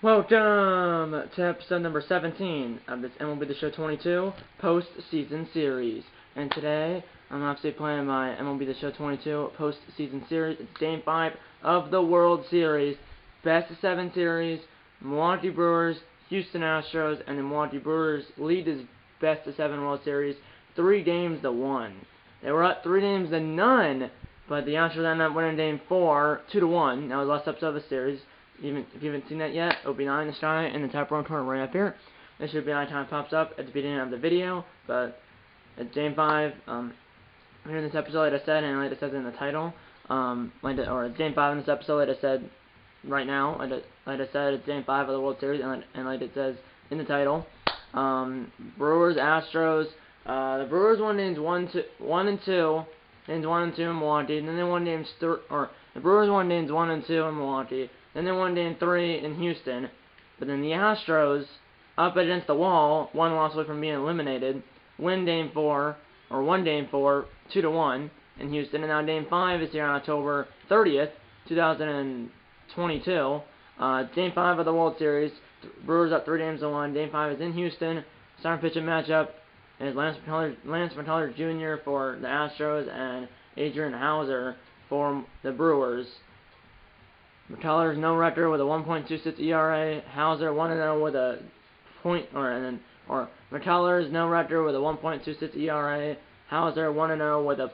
Welcome to episode number 17 of this MLB The Show 22 Postseason series. And today, I'm obviously playing my MLB The Show 22 Postseason series. It's Game 5 of the World Series. Best of 7 series. Milwaukee Brewers, Houston Astros, and the Milwaukee Brewers lead this best of 7 World Series 3-1. They were up 3-0, but the Astros ended up winning Game 4 2-1. That was the last episode of the series. Even if you haven't seen that yet, it'll be 9 in the sky in the top row corner right up here. There should be nighttime pops up at the beginning of the video, but it's Game 5. Here in this episode, like I said, and like it says in the title, or it's Game 5 in this episode, like I said right now, like I said, it's Game 5 of the World Series, and like it says in the title. Brewers, Astros. The Brewers won games 1 and 2. Games 1 and 2 in Milwaukee, and then they won games the Brewers won games 1 and 2 in Milwaukee. Then they won Game 3 in Houston. But then the Astros, up against the wall, one loss away from being eliminated, won Game 4 2-1 in Houston. And now Game 5 is here on October 30th, 2022. Game 5 of the World Series. Brewers up 3-1. Game 5 is in Houston. Starting pitching matchup is Lance McCullers Jr. for the Astros and Adrian Hauser for the Brewers. McCullers no record with a 1.26 ERA. Hauser 1-0 with a McCullers no record with a 1.26 ERA. Hauser 1-0 with a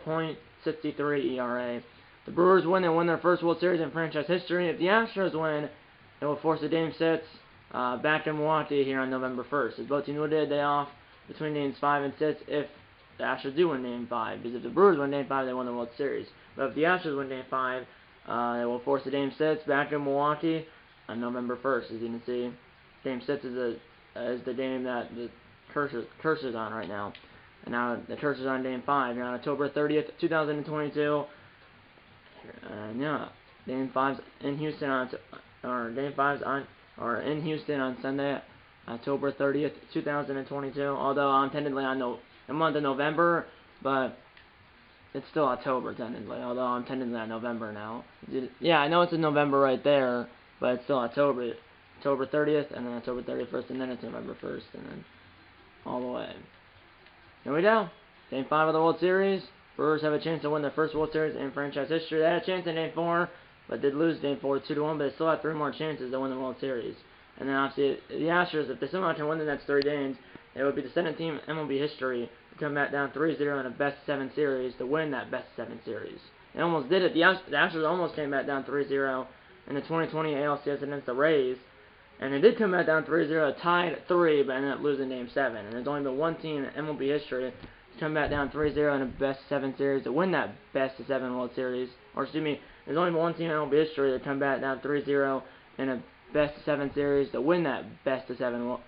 .63 ERA. The Brewers win and win their first World Series in franchise history. If the Astros win, it will force a Game 6 back in Milwaukee here on November 1st. As both teams will get a day off between Games 5 and 6 if the Astros do win Game 5. Because if the Brewers win Game 5, they win the World Series. But if the Astros win Game 5, they will force a Game 6 back in Milwaukee on November 1st. As you can see, Game 6 is the game that the curse is on right now. And now the curse is on Game 5 here on October 30th, 2022. Yeah, Game 5's in Houston in Houston on Sunday, October 30th, 2022. Although I'm technically on the month of November, but it's still October, technically, although I'm technically on November now. Yeah, I know it's in November right there, but it's still October 30th, and then October 31st, and then it's November 1st, and then all the way. Here we go. Game 5 of the World Series. Brewers have a chance to win their first World Series in franchise history. They had a chance in Game 4, but did lose Game 4 2-1, but they still have 3 more chances to win the World Series. And then obviously, the Astros, if they somehow can win the next 3 games, it would be the 7th team in MLB history to come back down 3-0 in a best 7 series to win that best 7 series. They almost did it. The Astros almost came back down 3-0 in the 2020 ALCS against the Rays. And they did come back down 3-0, tied at 3, but ended up losing Game 7. And there's only been one team in MLB history to come back down 3-0 in a best 7 series to win that best of 7 World Series. Or excuse me, there's only been one team in MLB history to come back down 3-0 in a best of 7 series to win that best of 7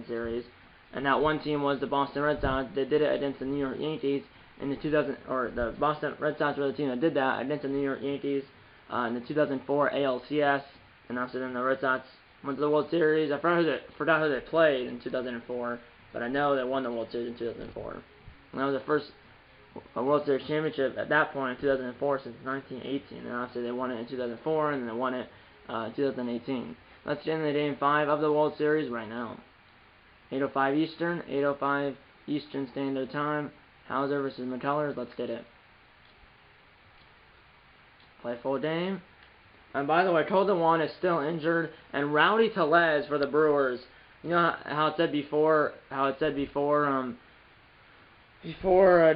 series. And that one team was the Boston Red Sox. They did it against the New York Yankees in the the Boston Red Sox were the team that did that against the New York Yankees in the 2004 ALCS. And also then the Red Sox went to the World Series. I forgot who they played in 2004, but I know they won the World Series in 2004. And that was the first World Series championship at that point in 2004 since 1918. And obviously they won it in 2004, and then they won it in 2018. Let's get into Game 5 of the World Series right now. 8:05 Eastern, 8:05 Eastern Standard Time. Hauser versus McCullers. Let's get it. Play full game. And by the way, Colton Wong is still injured, and Rowdy Tellez for the Brewers. You know how it said before Game 4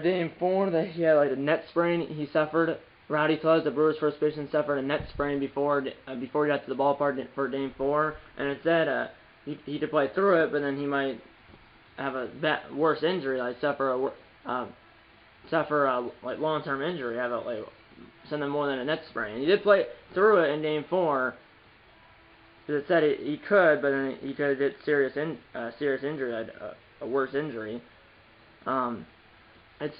that he had like a neck sprain he suffered. Rowdy Tellez, the Brewers' first baseman, suffered a neck sprain before he got to the ballpark for Game 4, and it said he could play through it, but then he might have a worse injury, like suffer a long-term injury, have something more than a neck sprain. He did play through it in Game 4, because it said he could, but then he could have get serious injury, a worse injury. And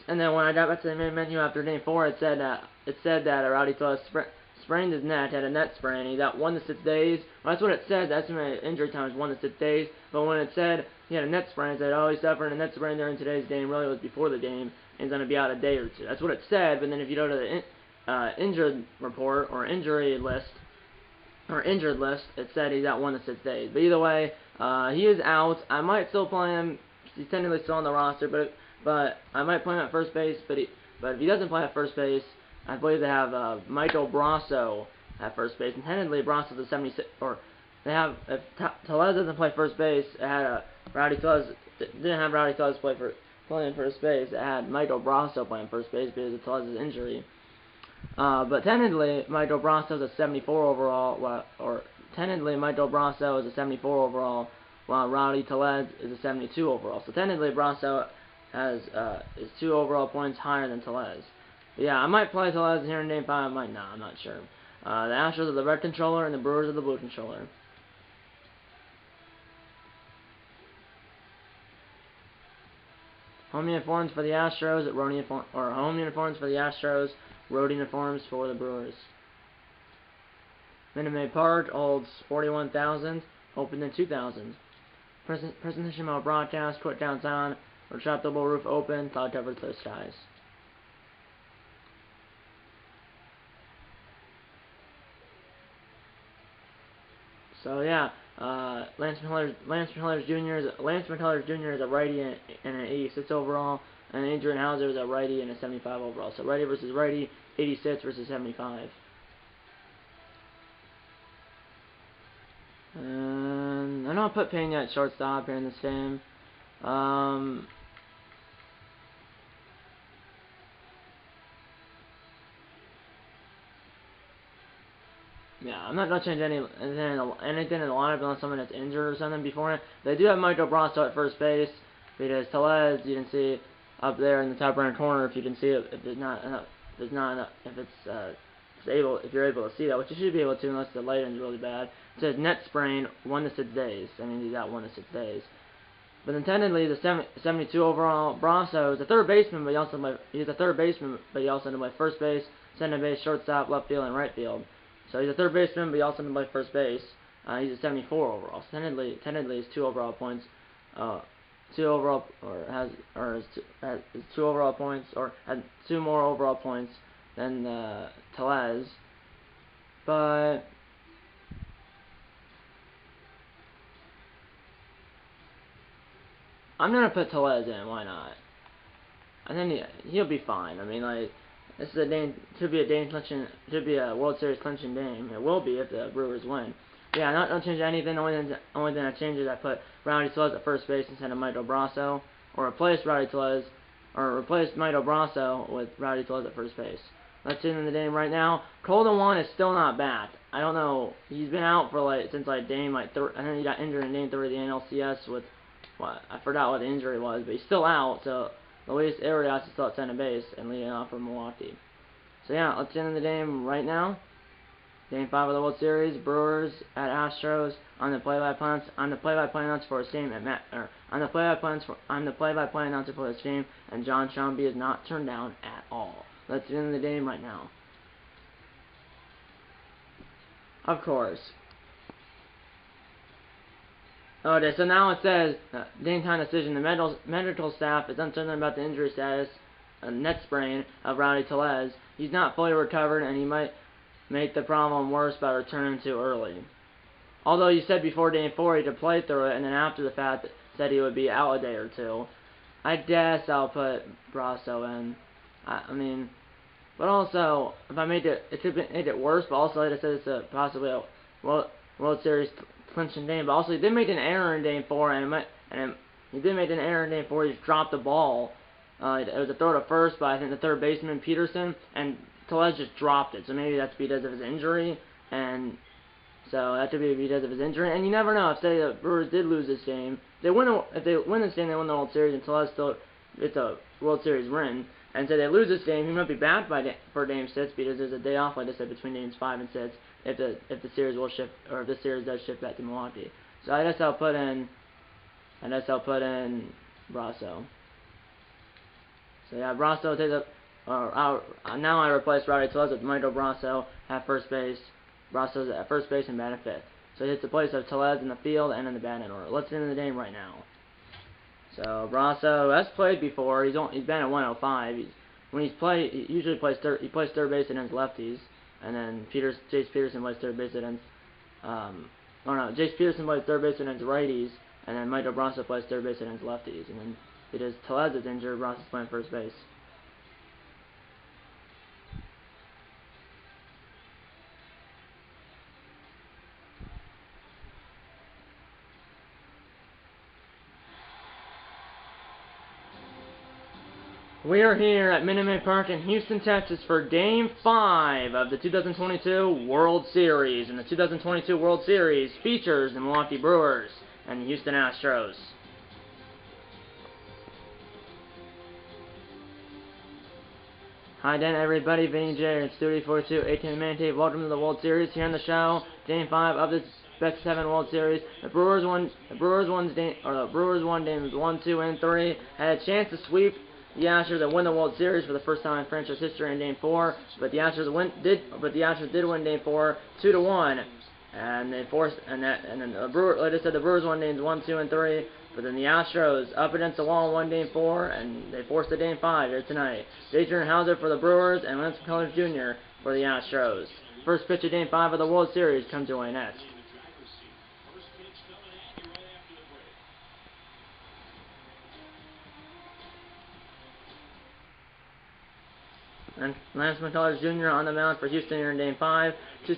then when I got back to the main menu after Game 4, it said that Rowdy Tellez sprained his neck, had a neck sprain. He got 1 to 6 days. Well, that's what it said. The estimated injury time is 1 to 6 days. But when it said he had a neck sprain, it said, oh, he suffered a neck sprain during today's game. Really, it was before the game, and he's going to be out a day or 2. That's what it said. But then if you go to the injured report or injury list, or injured list, it said he's out 1 to 6 days. But either way, he is out. I might still play him. He's technically still on the roster, but I might play him at first base. But if he doesn't play at first base, I believe they have Michael Brasso at first base. And technically, Brasso's a 76, or they have, if Tellez doesn't play first base, it had Rowdy Tellez, didn't have Rowdy Tellez playing first base. It had Michael Brasso playing first base because of Tellez's injury. But technically, Michael Brasso is a 74 overall, technically Michael Brasso is a 74 overall, while Rowdy Tellez is a 72 overall. So technically, Brasso is 2 overall points higher than Tellez. But yeah, I might play Tellez here in Game 5. I might not. I'm not sure. The Astros are the red controller, and the Brewers are the blue controller. Home uniforms for the Astros, home uniforms for the Astros, road uniforms for the Brewers. Minute Maid Park holds 41,000, opened in 2000. Presentation mode broadcast, put down sound, retractable roof open, cloud covered clear skies. So yeah, Lance McCullers Jr. is a righty and an 86 overall, and Adrian Hauser is a righty and a 75 overall. So righty versus righty, 86 versus 75. And I know I put Pena at shortstop here in this game. Yeah, I'm not going to change anything in the lineup unless someone that's injured or something beforehand. They do have Michael Brasso at first base because Tellez, you can see up there in the top right corner if you can see it, if you're able to see that, which you should be able to unless the lighting is really bad. It says net sprain 1 to 6 days. I mean, he's out 1 to 6 days. But then technically, the 72 overall Brasso is a third baseman, but he also can play first base, center base, shortstop, left field, and right field. So he's a third baseman, but he also can play first base. He's a 74 overall. So technically, his 2 overall points, has 2 overall points, or had 2 more overall points than Tellez. But I'm gonna put Tellez in. Why not? I think he'll be fine. I mean, like, this is should be a World Series clinching game. It will be if the Brewers win. Yeah, don't change anything. The only thing I changed is I put Rowdy Tellez at first base instead of Michael Brasso, or replace Michael Brasso with Rowdy Tellez at first base. Let's see in the game right now. Colton Wong is still not back. I don't know. He's been out for since game I think he got injured in game 3 of the NLCS with I forgot what the injury was, but he's still out. So Luis Arias is still at center base and leading off for Milwaukee. So yeah, let's get into the game right now. Game 5 of the World Series, Brewers at Astros. I'm the play-by-play announcer for this game I'm the play-by-play announcer for this game, and John Shelby is not turned down at all. Let's get into the game right now. Of course. Okay, so now it says, game time decision. The medical staff is uncertain about the injury status, a net sprain of Rowdy Tellez. He's not fully recovered, and he might make the problem worse by returning too early. Although you said before game 4 he could play through it, and then after the fact said he would be out a day or 2. I guess I'll put Brasso in. I mean, but also, if I made it could make it worse, but also, like I said, it's possibly a World Series clinching game. But also, he did make an error in game 4, he just dropped the ball. It was a throw to first by, I think, the third baseman, Peterson, and Tellez just dropped it. So maybe that's because of his injury, and so that could be because of his injury. And you never know. If, say, the Brewers did lose this game, if they win this game, they win the World Series, and Tellez still gets a World Series win. And so they lose this game, he might be back for Game 6 because there's a day off, like I said, between Games 5 and 6 if the series will shift, or if the series does shift back to Milwaukee. So I guess I'll put in Brasso. So yeah, Brasso takes up. Now I replace Rowdy Tellez with Michael Brasso at first base. Brasso's at first base and batting fifth. So he hits the place of Tellez in the field and in the batting order. Let's get into the game right now. So Brasso has played before. He's been at 105. He usually plays third. He plays third base against lefties, and then Chase Peterson plays third base against Jace Peterson plays third base against righties, and then Mike Obrasso plays third base against lefties. And then because Tellez is injured, Obrasso's playing first base. We are here at Minute Maid Park in Houston, Texas for Game 5 of the 2022 World Series. And the 2022 World Series features the Milwaukee Brewers and the Houston Astros. Hi again, everybody. Vinny J. at Studio 42, 18 Man Tape. Welcome to the World Series here on the show. Game 5 of this Best 7 World Series. The Brewers won games 1, 2, and 3. Had a chance to sweep the Astros and win the World Series for the first time in franchise history in Game 4, but the Astros did win Game 4 2-1, and they forced then the Brewers, like I said, the Brewers won games 1, 2, and 3, but then the Astros up against the wall won Game 4, and they forced a Game 5 here tonight. Adrian Houser for the Brewers and Lance McCullers Jr. for the Astros. First pitch of Game 5 of the World Series comes your way next. And Lance McCullers Jr. on the mound for Houston here in Game 5. Two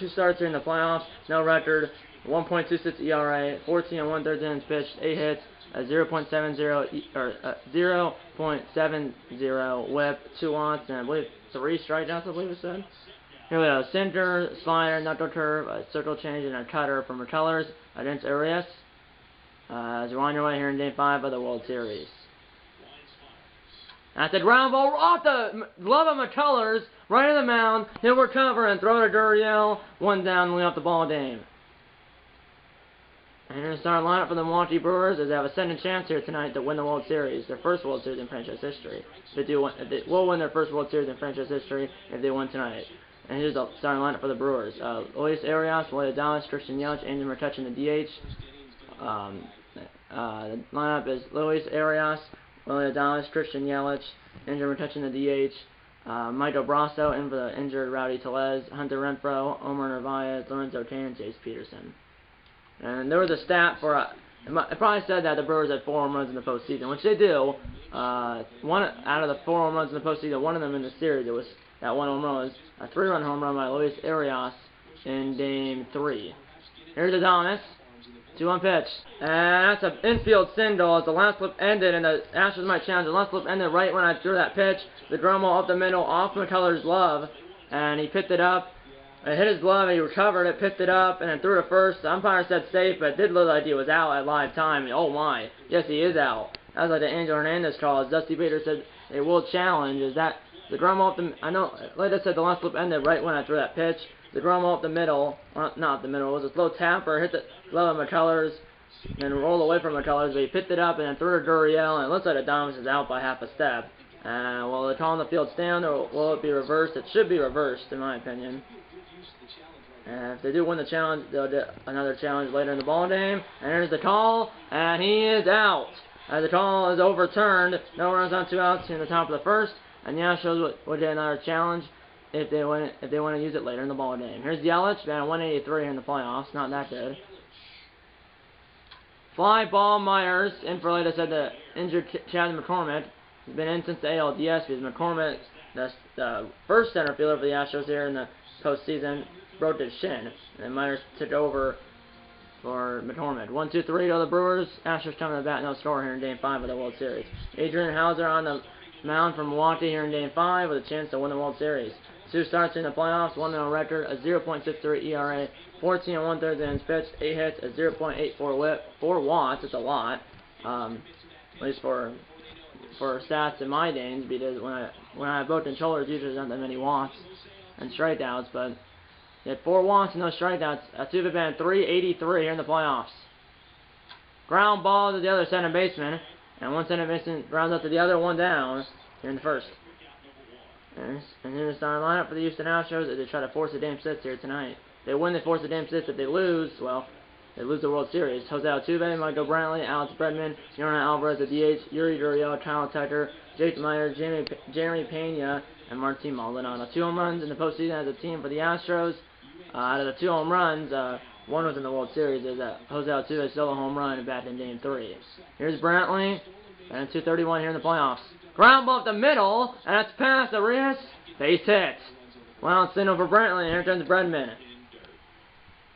starts here in the playoffs, no record, 1.26 ERA, 14 and 1/3 innings pitched, 8 hits, a 0.70 WHIP, 2 walks, and I believe 3 strikeouts. I believe it said. Here we go: center, slider, knuckle curve, a circle change, and a cutter from McCullers against Arias. As you're on your way here in Game 5 of the World Series. That's a ground ball off the glove of McCullers, right on the mound. He'll recover and throw to Gurriel. 1 down, and lead off the ball game. And here's the starting lineup for the Milwaukee Brewers, as they have a second chance here tonight to win the World Series, their first World Series in franchise history. They will win their first World Series in franchise history if they win tonight. And here's the starting lineup for the Brewers: Luis Arias, Willie Adames, Christian Yelich, Andrew McCutchen, the DH. The lineup is Luis Arias, Willie Adames, Christian Yelich, Andrew McCutchen, the DH, Mike Obrasso in for the injured Rowdy Tellez, Hunter Renfroe, Omar Narvaez, Lorenzo Cain, and Jace Peterson. And there was a stat for it probably said that the Brewers had 4 home runs in the postseason, which they do. One out of the 4 home runs in the postseason, one of them in the series, it was that 1 home run was a 3-run home run by Luis Arias in Game 3. Here's Adames. 2-1 pitch. And that's an infield single as the last flip ended, and the Astros might challenge. The last flip ended right when I threw that pitch. The ground ball up the middle off McCullers' glove, and he picked it up. It hit his glove, and he recovered it, picked it up, and then threw it first. The umpire said safe, but it did look like he was out at live time. And, oh my, yes, he is out. That was like the Angel Hernandez call. As Dusty Baker said, it will challenge. Is that the ground ball up the? I know, like I said, the last flip ended right when I threw that pitch. The ground ball up the middle, not the middle, it was a slow tapper, hit the glove of McCullers, then rolled away from McCullers, but he picked it up and then threw it to Gurriel, and it looks like Adames is out by half a step. Will they call the field stand, or will it be reversed? It should be reversed, in my opinion. And if they do win the challenge, they'll get another challenge later in the ball game. And here's the call, and he is out. As the call is overturned, no runs on 2 outs in the top of the first, and the Astros would get another challenge if they want to use it later in the ball game. Here's Yelich, batting 183 in the playoffs, not that good. Fly ball Myers, in for, like I said, the injured Chad McCormick. He's been in since the ALDS because McCormick, the first center fielder for the Astros here in the postseason, broke his shin, and Myers took over for McCormick. 1-2-3 to the Brewers. Astros coming to the bat, no score here in Game 5 of the World Series. Adrian Houser on the mound from Milwaukee here in Game 5 with a chance to win the World Series. 2 starts in the playoffs, 1-0 record, a 0.63 ERA, 14 and 1/3 innings pitched, 8 hits, a 0.84 WHIP, 4 watts. It's a lot, at least for stats in my games, because when I have both controllers, usually there's not that many watts and strikeouts. But he had 4 watts and no strikeouts. Altuve batting 383 here in the playoffs. Ground ball to the other center baseman, and one center baseman grounds up to the other, 1 down here in the first. And here's the starting lineup for the Houston Astros as they try to force a Game 6 here tonight. If they win, they force a Game 6. If they lose, well, they lose the World Series. Jose Altuve, Michael Brantley, Alex Bregman, Yordan Alvarez at DH, Yuri Gurriel, Kyle Tucker, Jake Meyer, Jeremy Pena, and Martin Maldonado. 2 home runs in the postseason as a team for the Astros. Out of the 2 home runs, one was in the World Series. Is that Jose Altuve stole a home run back in Game 3. Here's Brantley, and 2:31 here in the playoffs. Ground ball up the middle, and that's past Arias. Base hit. Well, it's in over Brantley, and here comes Bredman.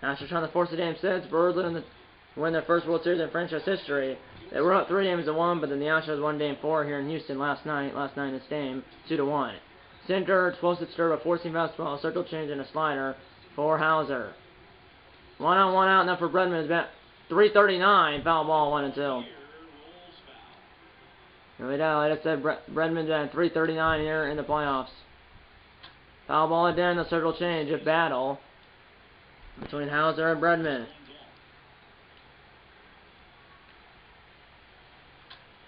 Astros trying to force a game 6. Brewers win their first World Series in franchise history. They were up 3-1, but then the Astros won Game 4 here in Houston last night in this game, 2-1. Center, explosive serve, a forcing fastball, a circle change, and a slider for Hauser. 1-on-1 out now for Bredman. It's about 3:39, foul ball, 1-2. Here we go. Like I said, Bredman's at 3:39 here in the playoffs. Foul ball again, the circle change, a battle between Hauser and Bredman.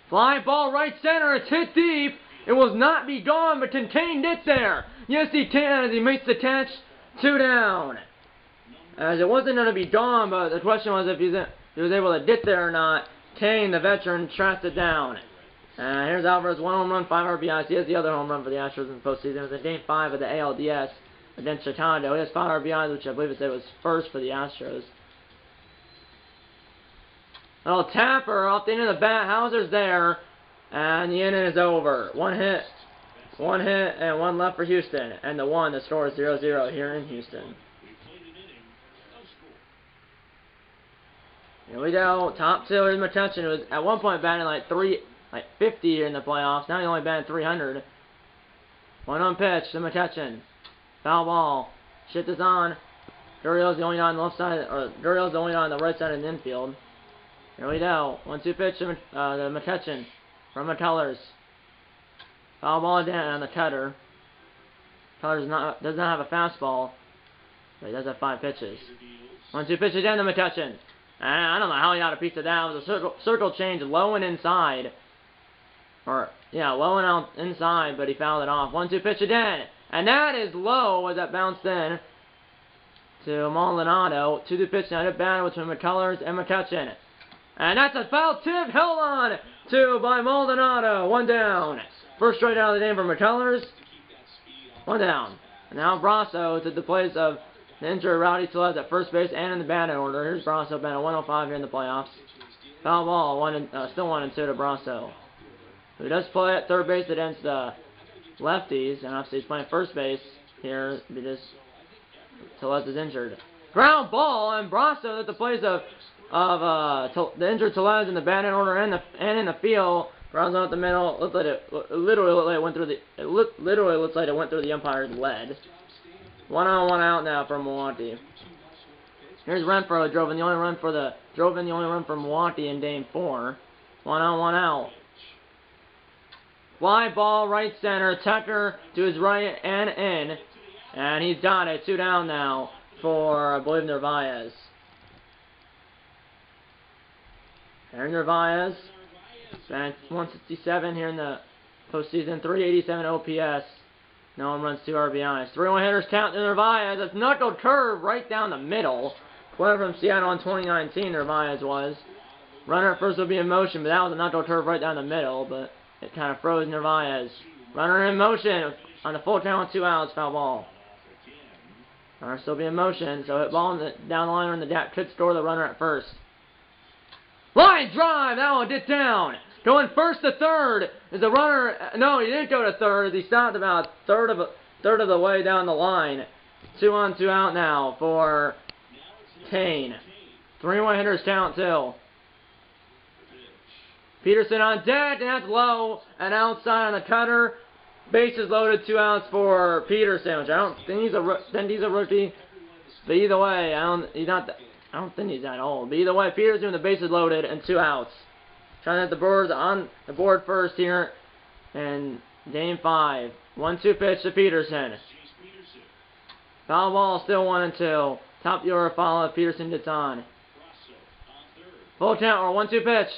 Fly ball right center, it's hit deep. It will not be gone, but contained it there. Yes, he can as he makes the catch. 2 down. As it wasn't going to be gone, but the question was if he was able to get there or not. Kane, the veteran, traps it down. Here's Alvarez, 1 home run, 5 RBIs. He has the other home run for the Astros in the postseason. It was in Game 5 of the ALDS against Chicago. He has 5 RBIs, which I believe it was first for the Astros. Little tapper off the end of the bat. Hauser's there. And the inning is over. One hit, and 1 left for Houston. And the score is 0-0 here in Houston. Here we go. Top 2 is McCutchen, who was at one point batting like 50 here in the playoffs. Now he only batting 300. 1-on pitch to McCutchen. Foul ball. Shit is on. Gurriel's the only guy on the left side, or Gurriel's the only guy on the right side of the infield. Here we go. 1-2 pitch to McCutchen from McCullers. Foul ball down on the cutter. Cullers does not have a fastball, but he does have 5 pitches. 1-2 pitch again to McCutchen. I don't know how he got a piece of that. It was a circle change low and inside. Low and out inside, but he fouled it off. 1-2 pitch again. And that is low as that bounced in to Maldonado. 2-2 pitch now to battle between McCullers and McCutchen. And that's a foul tip held on to by Maldonado. 1 down. First straight out of the game for McCullers. 1 down. And now Brasso to the place of the injured Rowdy Tellez at first base and in the batting order. Here's Brasso batting 105 here in the playoffs. Foul ball, still 1-2 to Brasso, who does play at third base against lefties, and obviously he's playing first base here because Tellez is injured. Ground ball, and Brasso at the place of the injured Tellez in the batting order and in the field. Grounds out the middle. Literally looks like it went through the umpire's lead. 1-on-1 out now for Milwaukee. Here's Renfroe, who drove in the only run for Milwaukee in Game 4. 1-on-1 out. Fly ball right center. Tucker to his right and in, and he's got it. 2 down now for I believe Narvaez. Aaron Narvaez, batting 167 here in the postseason. 387 OPS. No home runs, 2 RBIs. 3-1 hitters count to Narvaez. It's knuckle curve right down the middle. Player from Seattle in 2019, Narvaez was. Runner at first will be in motion, but that was a knuckle curve right down the middle, but it kind of froze Narvaez. Runner in motion on the full count with 2 outs, foul ball. Runner still be in motion, so hit ball down the line when the gap could score the runner at first. Line drive, that one hit down. Going first to third is the runner. No, he didn't go to third as he stopped about third of the way down the line. 2-on-2 out now for Kane. 3-1 hitters count too. Peterson on deck, and that's low and outside on the cutter. Bases loaded, 2 outs for Peterson, which I don't think he's a rookie. But either way, I don't think he's that old. But either way, Peterson with the bases loaded and 2 outs. Trying to get the Brewers on the board first here in Game 5. 1-2 pitch to Peterson. Foul ball still 1-2. Top of the order follow if Peterson gets on. Full count or 1-2 pitch.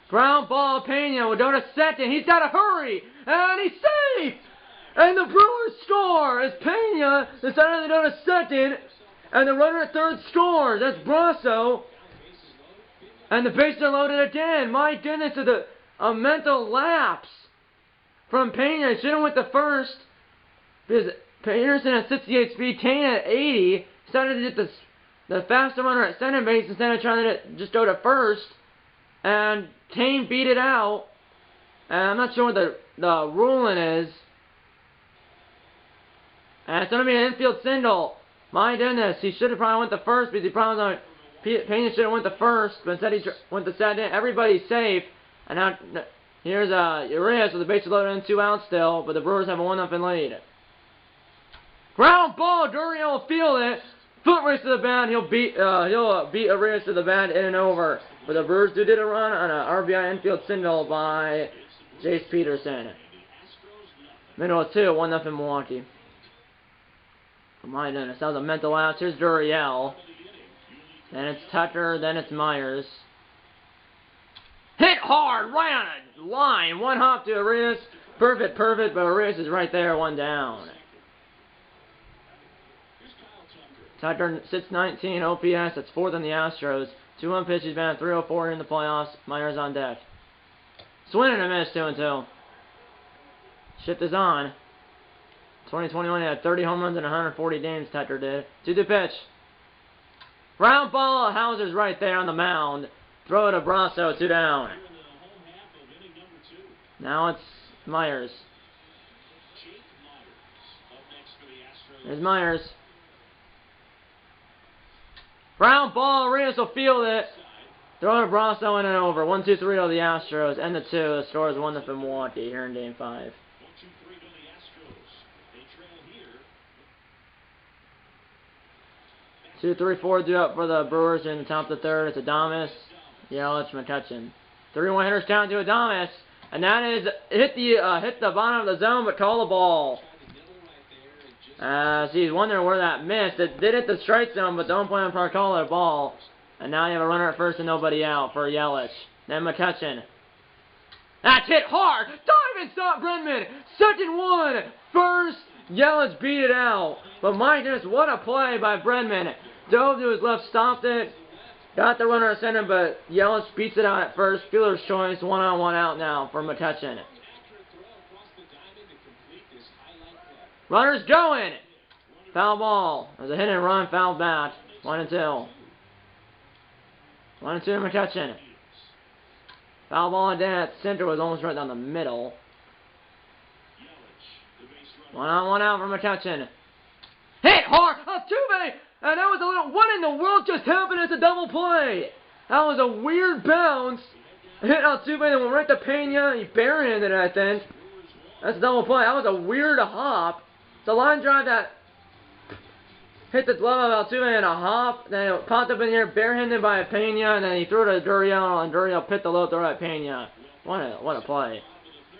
Ground ball, Pena will go to second. He's got to hurry. And he's safe. And the Brewers score as Pena decided to go to second. And the runner at third scores. That's Brasso. And the bases are loaded again. My goodness, a mental lapse from Pena. Should have went to first. Because Peterson at 68 speed, Kane at 80. decided to get the faster runner at second base instead of trying to just go to first. And Kane beat it out. And I'm not sure what the ruling is. And it's going to be an infield single. My goodness, he should have probably went to first because he probably Pena should have went to first, but instead he went to second. Everybody's safe. And now here's Urias with the bases loaded and 2 outs still, but the Brewers have a 1-0 lead. Ground ball, Gurriel will field it. Foot race to the bat. He'll beat Urias to the bat in and over. But the Brewers did a run on an RBI infield single by Jace Peterson. Middle of 2, 1-0 Milwaukee. Oh my goodness, that was a mental out. Here's Gurriel. Then it's Tucker, then it's Myers. Hit hard, right on a line. 1 hop to Urias. Perfect, but Urias is right there, 1 down. Tucker, 619 OPS, that's 4th in the Astros. 2-1 pitch, he's been at 304 in the playoffs. Myers on deck. Swing and a miss, 2-2. Shift is on. 2021, he had 30 home runs in 140 games, Tucker did. 2-2 pitch. Ground ball, Hauser's right there on the mound. Throw it to Brasso, 2 down. Now it's Myers. There's Myers. Ground ball, Urias will field it. Throw it to Brasso in and over. 1-2-3 to the Astros. End of 2. The score is 1-0 Milwaukee here in Game 5. 2-3-4 due up for the Brewers in the top of the 3rd. It's Adames, Yelich, McCutchen. 3-1 hitters count to Adames, and that is hit the bottom of the zone, but call the ball. So he's wondering where that missed. It did hit the strike zone, but don't play on for call it a ball. And now you have a runner at first and nobody out for Yelich. Then McCutchen. That's hit hard. Dive and stop Brenman. 2nd 1. First, Yelich beat it out. But my goodness, what a play by Brenman. Dove to his left, stopped it. Got the runner at center, but Yelich beats it out at first. Fielder's choice, 1-on-1 out now for McCutchen. Runner's going. Foul ball. There's a hit and run, foul bat. 1-2. 1-2 to McCutchen. Foul ball down at center was almost right down the middle. 1-on-1 out for McCutchen. Hit hard. Altuve. And that was a little. What in the world just happened? It's a double play. That was a weird bounce. Hit Altuve and went right to Pena. He barehanded it, I think. That's a double play. That was a weird hop. It's a line drive that hit the glove of Altuve in a hop. Then it popped up in the air, barehanded by Pena, and then he threw it to Gurriel, and Gurriel pit the low throw at Pena. What a play.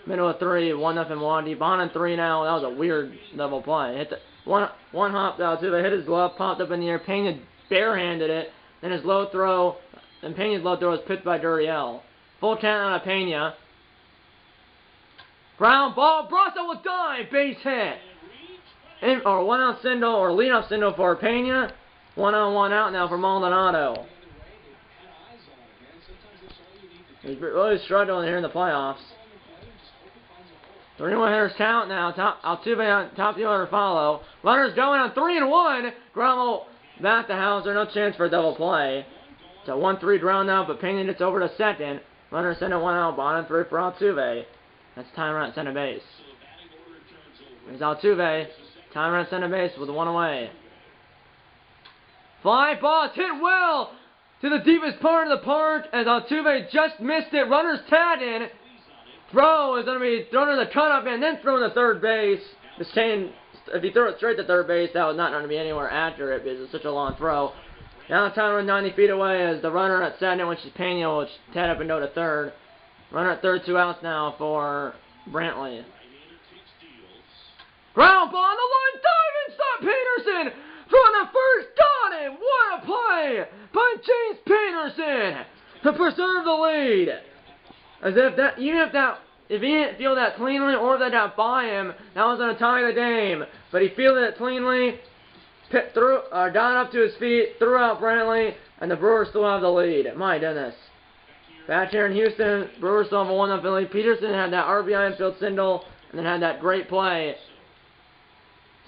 Middle of 3, 1-0 Milwaukee. Bond in 3 now. That was a weird double play. Hit the one hop to Altuve, hit his glove, popped up in the air. Pena barehanded it. Then his low throw, and Pena's low throw was pitched by Gurriel. Full count on a Pena. Ground ball. Brasso will dive. Base hit. Or 1-out single or leadoff single for Pena. 1-on-1 out now for Maldonado. He's really struggling here in the playoffs. 3-1 hitters count now. Altuve on top of the order follow. Runners going on 3-1. Ground back to Hauser. No chance for a double play. It's a 1-3 ground now, but Pena gets over to second. Runner send 1 out. Bottom 3 for Altuve. That's time run at center base. There's Altuve. Time run at center base with 1 away. Fly ball. It's hit well to the deepest part of the park as Altuve just missed it. Runners tagging. Throw is going to be thrown to the cutoff and then thrown to third base. If you throw it straight to third base, that was not going to be anywhere accurate because it's such a long throw. Now time run 90 feet away as the runner at second, which is Pena, which tied up and go to third. Runner at third, 2 outs now for Brantley. Ground ball on the line, dive and stop Peterson! From the first, got him! What a play by James Peterson to preserve the lead! As if that, if he didn't field that cleanly or if that got by him, that was going to tie the game. But he fielded it cleanly, got up to his feet, threw out Brantley, and the Brewers still have the lead. My goodness. Back here in Houston, Brewers still have a 1-0 lead. Peterson had that RBI infield single, and then had that great play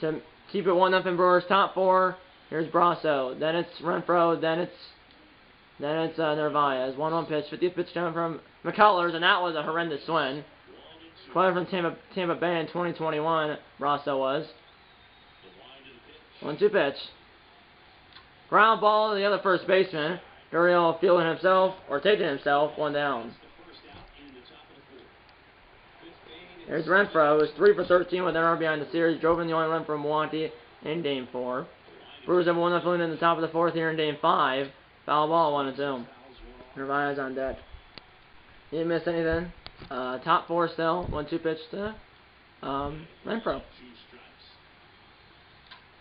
to keep it 1-0 Brewers top 4. Here's Brasso. Then it's Renfroe. Then it's Narvaez. 1-1 pitch. 50th pitch coming from McCullers, and that was a horrendous swing. Player from Tampa Bay in 2021. Brasso was. 1-2 pitch. Ground ball to the other first baseman. Gurriel fielding himself, or taking himself, 1 down. There's Renfroe, who's 3 for 13 with an RBI in the series. Drove in the only run from Milwaukee in Game 4. Brewers have 1-0 lead in the top of the 4th here in Game 5. Foul ball, 1-2. Narvaez on deck. You didn't miss anything. Top 4 still. 1-2 pitch to Renfroe.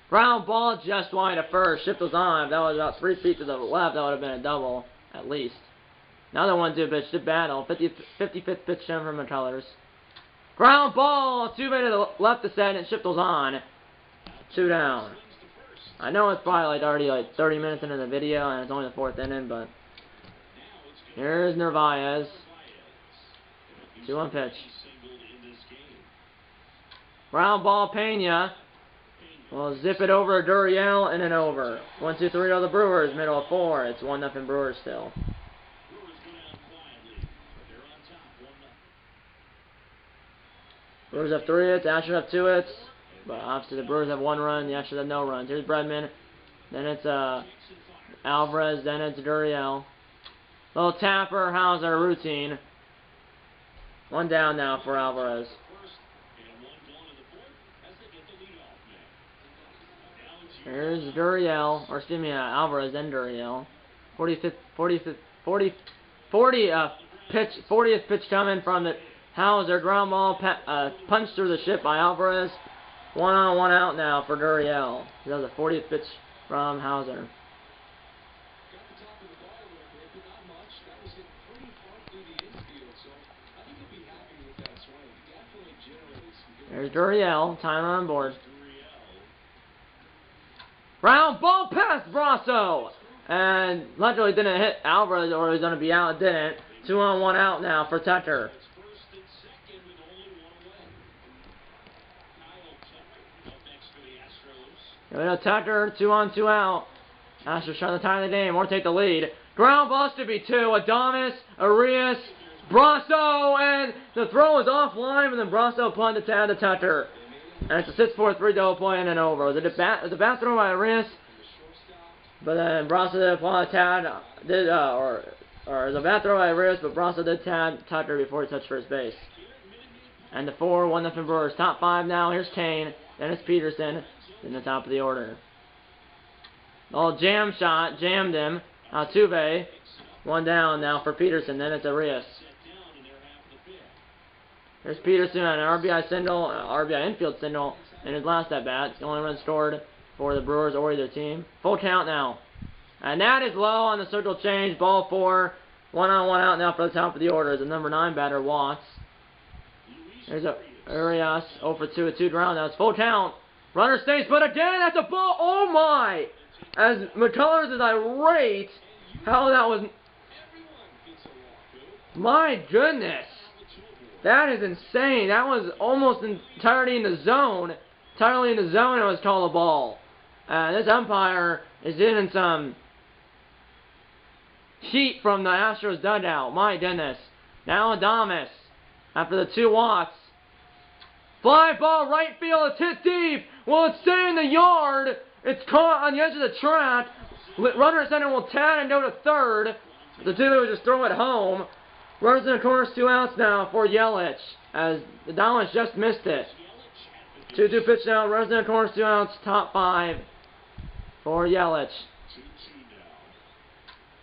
Ground ball just wide of first. Shift was on. If that was about 3 feet to the left, that would have been a double, at least. Another 1-2 pitch to Battle. 55th pitch down from McCullers. Ground ball, 2 to the left of set, and Shift was on. 2 down. I know it's probably already 30 minutes into the video, and it's only the 4th inning, but here's Narvaez. 2-1 pitch. Ground ball, Pena. We'll zip it over Gurriel and an over. 1-2-3 to the Brewers, middle of 4. It's 1-0 Brewers still. Brewers have 3 hits, Astros have 2 hits. But obviously the Brewers have 1 run, the Astros have no runs. Here's Bredman. Then it's Alvarez, then it's Gurriel. Little tapper, Hauser routine. 1 down now for Alvarez. Here's Gurriel, or excuse me, Alvarez, then Gurriel. 40th pitch coming from the Hauser. Ground ball, punch through the ship by Alvarez. 1 on, 1 out now for Gurriel. That was the 40th pitch from Hauser. There's Gurriel, timer on board. Ground ball past Brasso! And luckily didn't hit Alvarez, or he was going to be out. It didn't. 2 on, 1 out now for Tucker. Here we go, Tucker, 2 on, 2 out. Astros trying to tie the game or take the lead. Ground ball to be 2. Adames, Arias, Brasso, and the throw is offline, and then Brasso punted to Tad to Tucker. And it's a 6-4-3 double play and an over. It was a bat throw by Arias, but then Brasso did apply Tad, or it was a bat throw by Arias, but Brasso did Tad Tucker before he touched first base. And the 4, 1-0 Brewers. Top 5 now. Here's Kane, then it's Peterson in the top of the order. Oh, jam shot, jammed him. Altuve, 1 down now for Peterson, then it's Arias. There's Peterson on an RBI single, RBI infield single in his last at bat. The only run scored for the Brewers or either team. Full count now. And that is low on the circle change. Ball 4. 1 on, 1 out now for the top of the order. The number 9 batter, Watts. There's Arias, 0 for 2 at 2 ground. Now it's full count. Runner stays, but again, that's a ball. Oh my! As McCullers is irate, how that was. My goodness. That is insane. That was almost entirely in the zone. Entirely in the zone, it was called a ball. This umpire is in some heat from the Astros dugout. My goodness. Now Adames, after the 2 Watts. Fly ball, right field, it's hit deep. Will it stay in the yard? It's caught on the edge of the track. Runner at center will tag and go to third. The 2 will just throw it home. Runners in the corners, 2 outs now for Yelich, as the Dowlins just missed it. 2-2 pitch now, runners in the corners, 2 outs, top 5 for Yelich.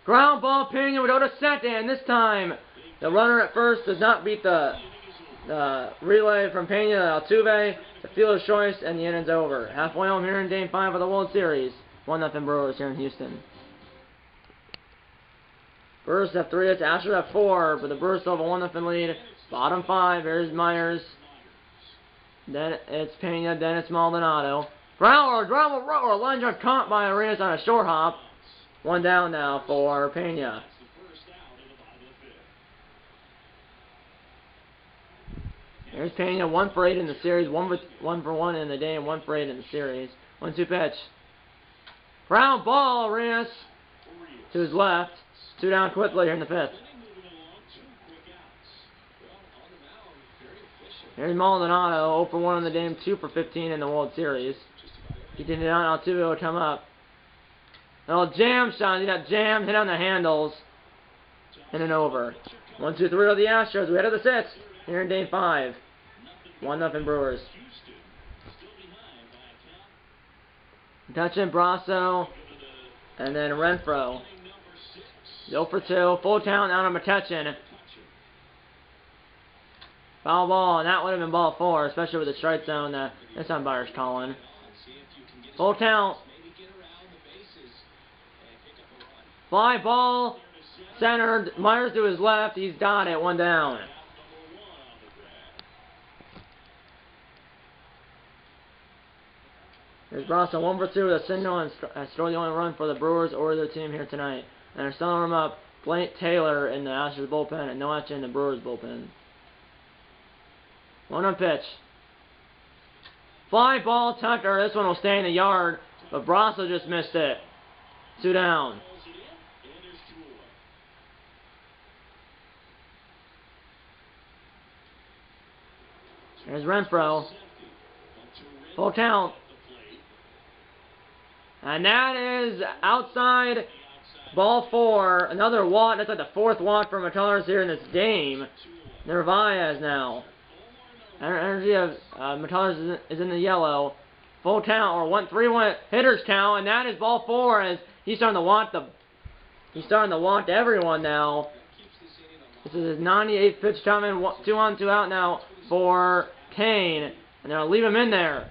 Ground ball, Pena would go to second. This time, the runner at first does not beat the relay from Pena to Altuve. The fielder's choice, and the inning's over. Halfway home here in Game 5 of the World Series. 1-0 Brewers here in Houston. Brewers have 3 hits, Astros have 4, but the Brewers still have a 1-0 lead. Bottom 5, here's Myers. Then it's Pena, then it's Maldonado. Ground or line drive caught by Arias on a short hop. 1 down now for Pena. Here's Pena, 1 for 8 in the series, 1 for 1 in the game, 1 for 8 in the series. 1-2 pitch. Ground ball, Reyes to his left. 2 down quickly here in the 5th. Here's Maldonado, 0 for 1 in the game, 2 for 15 in the World Series. He did it on Altuve will come up. Little jam shot, he got jammed, hit on the handles, and an over. 1-2-3 to the Astros. We head to the 6th here in Game 5. 1-0 Brewers. Touching Brasso, and then Renfroe. 0 for 2, full count down on McCutchen. Foul ball, and that would have been ball 4, especially with the strike zone that this umpire's calling. Full count. Fly ball, centered. Myers to his left. He's got it. 1 down. Here's Brasso 1 for 2 with a single and score the only run for the Brewers or their team here tonight. And they're starting him up. Blake Taylor in the Astros bullpen and no action in the Brewers bullpen. 1-0 pitch. Fly ball, Tucker. This one will stay in the yard, but Brasso just missed it. 2 down. Here's Renfroe. Full count. And that is outside, ball 4. Another walk. That's like the 4th walk for McCullers here in this game. Narvaez now. Energy of McCullers is in the yellow. Full count, or 1-3-1 hitters count, and that is ball 4 as he's starting to walk everyone now. This is his 98th pitch coming. 2 on, 2 out now for Kane, and they'll leave him in there.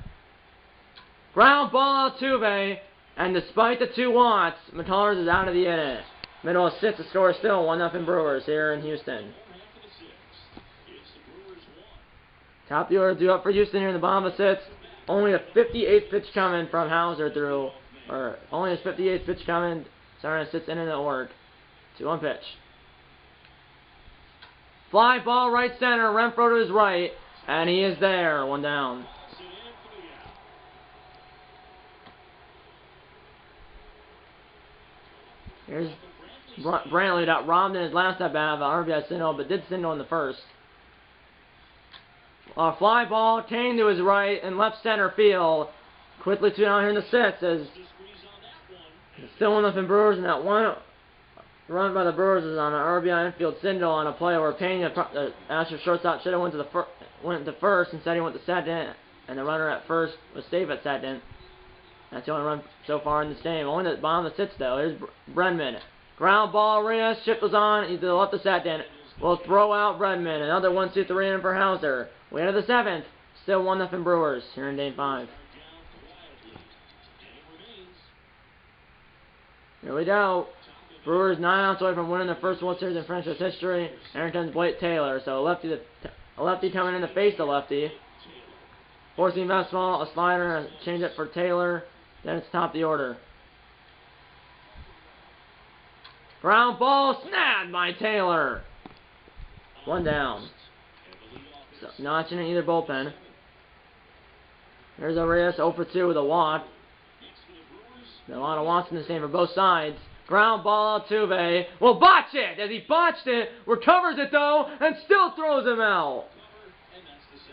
Ground ball Altuve, and despite the 2 walks, McCullers is out of the inning. Middle of 6th, the score is still 1-0 Brewers here in Houston. Top of the order due up for Houston here in the bottom of the 6th. Only a 58th pitch coming from Hauser through, or only his 58th pitch coming, starting at 6th inning of work. 2-1 pitch. Fly ball right center, Renfroe to his right, and he is there. 1 down. Here's Brantley that robbed in his last at bat of an RBI single, but did single in the 1st. Fly ball, Kane to his right and left center field. Quickly 2 down here in the 6th as still 1-0 Brewers, and that 1 run by the Brewers is on an RBI infield single on a play where Pena, the Astros shortstop, should have went to first. Instead he went to second, and the runner at first was safe at second. That's the only run so far in this game. Only the bottom of the 6th though. Here's Brenman. Ground ball, Reyes, shift was on, he's to the left of second. We'll throw out Brenman. Another 1-2-3 in for Hauser. We enter the 7th. Still 1-0 Brewers here in Game 5. Here we go. Brewers 9 outs away from winning their first World Series in franchise history. Here comes Blake Taylor. So a lefty coming in to face the lefty. Forcing fastball, a slider, a changeup for Taylor. Then it's top of the order. Ground ball snapped by Taylor. 1 down. So, notching in either bullpen. There's a Reyes 0 for 2 with a walk. A lot of walks in this game for both sides. Ground ball Altuve will botch it as he botched it. Recovers it though and still throws him out.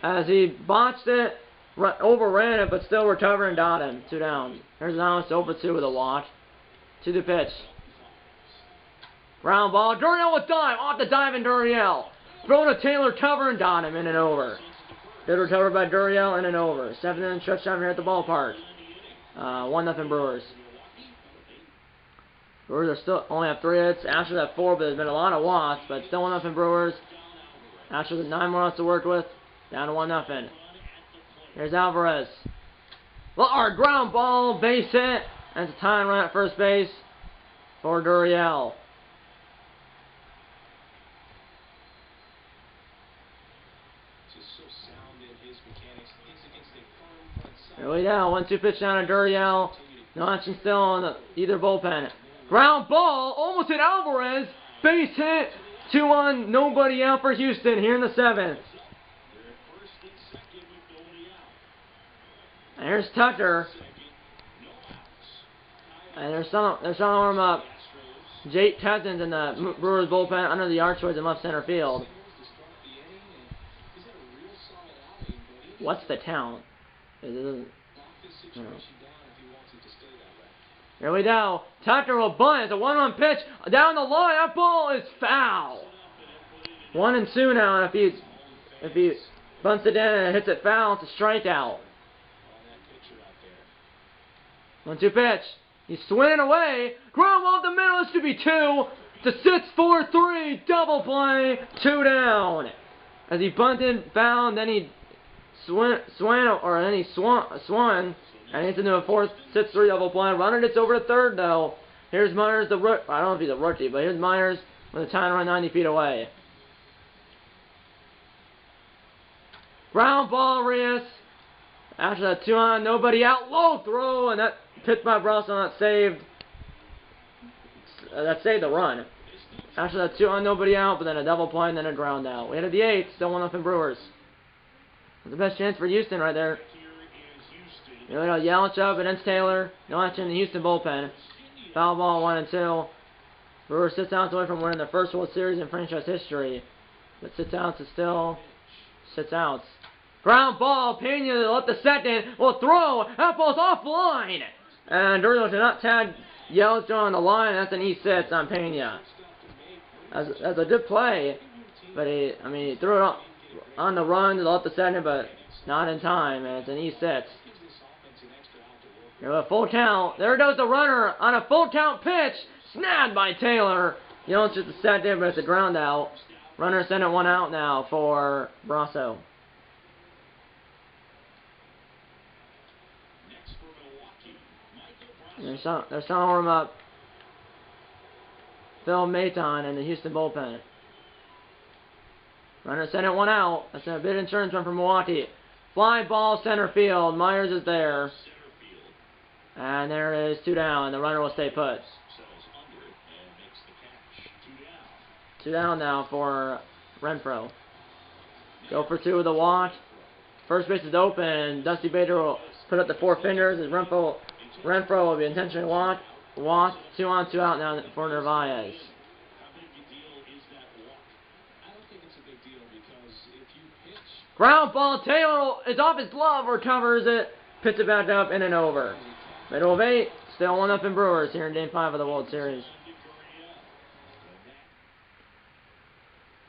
As he botched it, overran it, but still recovered and got him. 2 down. There's Alex 0 for 2 with a walk. To the pitch. Ground ball. Duriel with dive. Off the dive and Duriel. Thrown to Taylor, cover and got him in and over. Good recovered by Duriel in and over. 7th inning stretch time here at the ballpark. 1-0 Brewers. Brewers are still only have 3 hits. Astros have 4, but there's been a lot of walks, but still 1-0 Brewers. Astros have 9 more outs to work with. Down to 1-0. Here's Alvarez. Our ground ball, base hit. That's a tying run at first base for Duriel. Here we go. 1-2 pitch down to Duriel. No action still on either bullpen. Ground ball. Almost hit Alvarez. Base hit. 2-1. Nobody out for Houston here in the 7th. And here's Tucker. And they're starting to warm up. Jake Cousins in the Brewers bullpen under the archways in left center field. What's the count? Here we go. Tucker will bunt. It's a 1-1 pitch down the line. That ball is foul. 1-2 now. And if he bunts it in and hits it foul, it's a strikeout. 1-2 pitch. He's swinging away. Ground ball up the middle. This could be 2. It's a 6-4-3 double play. 2 down. As he bunted, foul, then he swung, and he's into a 4-6-3 double play. Runner gets over to third, though. Here's Myers, I don't know if he's a rookie, but here's Myers with a time to run 90 feet away. Ground ball, Reyes. After that 2 on, nobody out. Low throw, and that pitch by Bronson not saved. That saved the run. After that 2 on, nobody out, but then a double play and then a ground out. We had the 8th, still 1-0 Brewers. The best chance for Houston right there. You know, Yelich up against Taylor. No action in the Houston bullpen. Foul ball 1-2. Brewers 6 outs away from winning the first World Series in franchise history. But 6 outs is still 6 outs. Ground ball. Pena left the second. Will throw. That ball's offline. And Dorio did not tag Yelich on the line. That's an E6 on Pena. That's a good play. But he threw it on the run to left the second, but not in time. And it's an E6. Here, a full count. There goes the runner on a full count pitch. Snagged by Taylor. Yelich just a second, but it's a ground out. Runner sent it 1 out now for Brasso. They're starting to warm up. Phil Maton in the Houston bullpen. Runner sent it 1 out. That's a big insurance run from Milwaukee. Fly ball center field. Myers is there. And there it is, 2 down. The runner will stay put. 2 down now for Renfroe. Go for 2 with a walk. First base is open. Dusty Bader will put up the 4 fingers as Renfroe will be intentionally walked. 2 on, 2 out now for Narvaez. Ground ball. Taylor is off his glove, recovers it, picks it back up, in and over. Middle of 8, still 1-0 Brewers here in Game 5 of the World Series.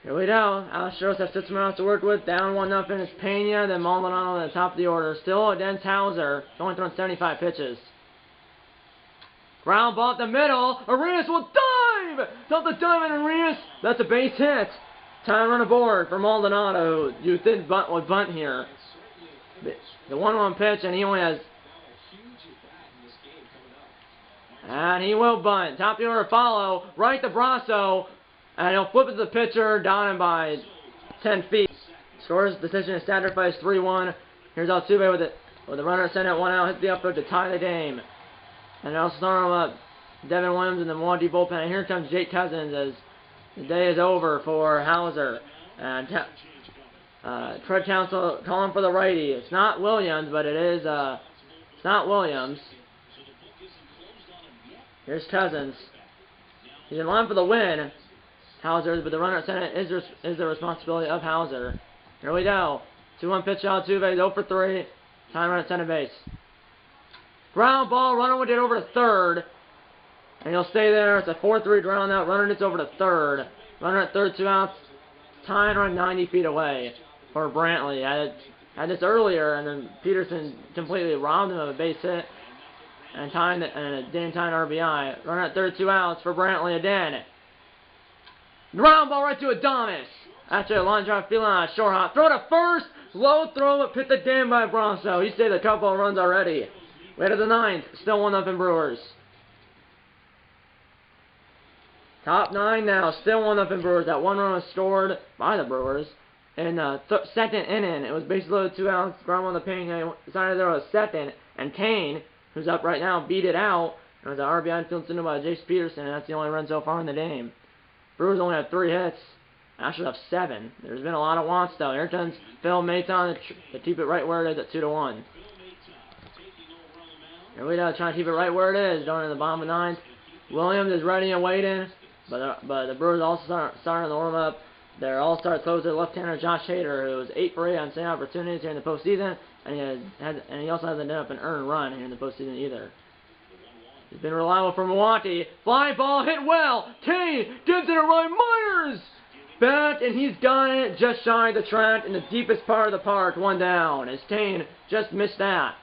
Here we go. Astros have 6 more outs to work with. Down 1-0. It's Pena, then Maldonado at the top of the order. Still against Hauser. Only thrown 75 pitches. Ground ball up the middle. Arias will dive! It's off the dive and Arias. That's a base hit. Time run aboard for Maldonado. You think bunt would bunt here. The 1-1 pitch, and he only has... And he will bunt. Top of the order follow. Right to Brasso. And he'll flip it to the pitcher. Down him by 10 feet. Scores decision is sacrifice 3-1. Here's Altuve with the runner sent it 1 out. Hits the upfield to tie the game. And they'll start him up. Devin Williams in the Milwaukee bullpen. And here comes Jake Cousins as the day is over for Hauser. And Fred Council calling for the righty. It's not Williams, but it's not Williams. Here's Cousins. He's in line for the win. Hauser, but the runner at center is the responsibility of Hauser. Here we go. 2-1 pitch out. Altuve 0 for 3. Time run at center base. Ground ball. Runner will get over to third. And he'll stay there. It's a 4-3 ground out. Runner gets over to third. Runner at third, 2 outs. Time run 90 feet away for Brantley. Had this earlier, and then Peterson completely robbed him of a base hit. And a Dan Tyne RBI. Runner at third, 2 outs for Brantley again. Ground ball right to Adames. After a line drive, feeling on a short hop. Throw to first. Low throw, but picked again by Bronso. He saved a couple of runs already. Way to the 9th. Still 1-0 Brewers. Top 9 now. Still 1-0 Brewers. That 1 run was scored by the Brewers. In the second inning, it was bases loaded, 2 outs. Ground on the ping. Decided there was second. And Kane, who's up right now, beat it out. It was an RBI field single by Jace Peterson. And that's the only run so far in the game. Brewers only have 3 hits. Astros have 7. There's been a lot of wants though. Here comes Phil Maton to keep it right where it is at 2-1. Here we go, trying to keep it right where it is, going in the bottom of the ninth. Williams is ready and waiting, but the Brewers also starting to warm up. Their all-star closer, left-hander Josh Hader, who was 8 for 8 on save opportunities here in the postseason, and he also hasn't done up an earned run here in the postseason either. He's been reliable for Milwaukee. Fly ball hit well. Kane gives it to Ryan Myers. Back, and he's done it just shy of the track in the deepest part of the park. One down as Kane just missed that.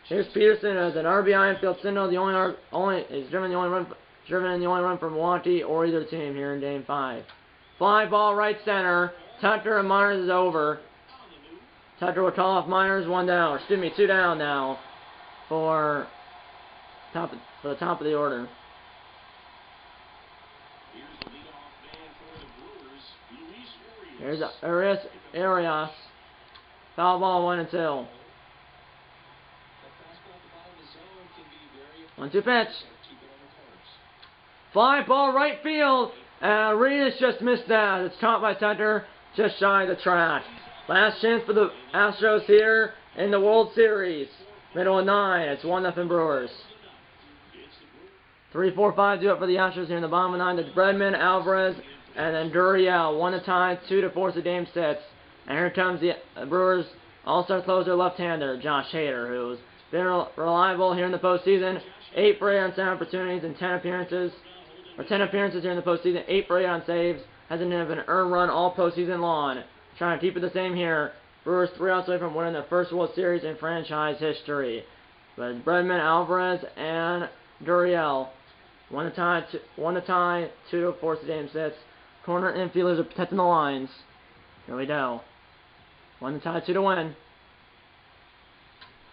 Here's Peterson as an RBI infield single. Is driven in the only run for Milwaukee or either team here in Game 5. Fly ball right center. Tucker and Myers is over. Tucker will call off Myers. 1 down. Excuse me, 2 down now for the top of the order. Here's Arias. Foul ball 1-2. 1-2 pitch. Fly ball right field. And Arias just missed that. It's caught by Tucker just shy of the track. Last chance for the Astros here in the World Series. Middle of 9. It's 1-0 Brewers. 3-4-5 do it for the Astros here in the bottom of 9. It's Bredman, Alvarez, and then Gurriel. 1 to tie, 2 to force the game 6. And here comes the Brewers all-star closer left-hander Josh Hader, who's been reliable here in the postseason. 8 for 8 on save opportunities and 10 appearances here in the postseason. 8 for 8 on saves. Hasn't had an earned run all postseason long. Trying to keep it the same here. Brewers 3 outs away from winning their first World Series in franchise history. But Bredman, Alvarez, and Gurriel. 1 to tie, 2 to force the game 6. Corner infielders are protecting the lines. Here we go. 1 to tie, 2 to win.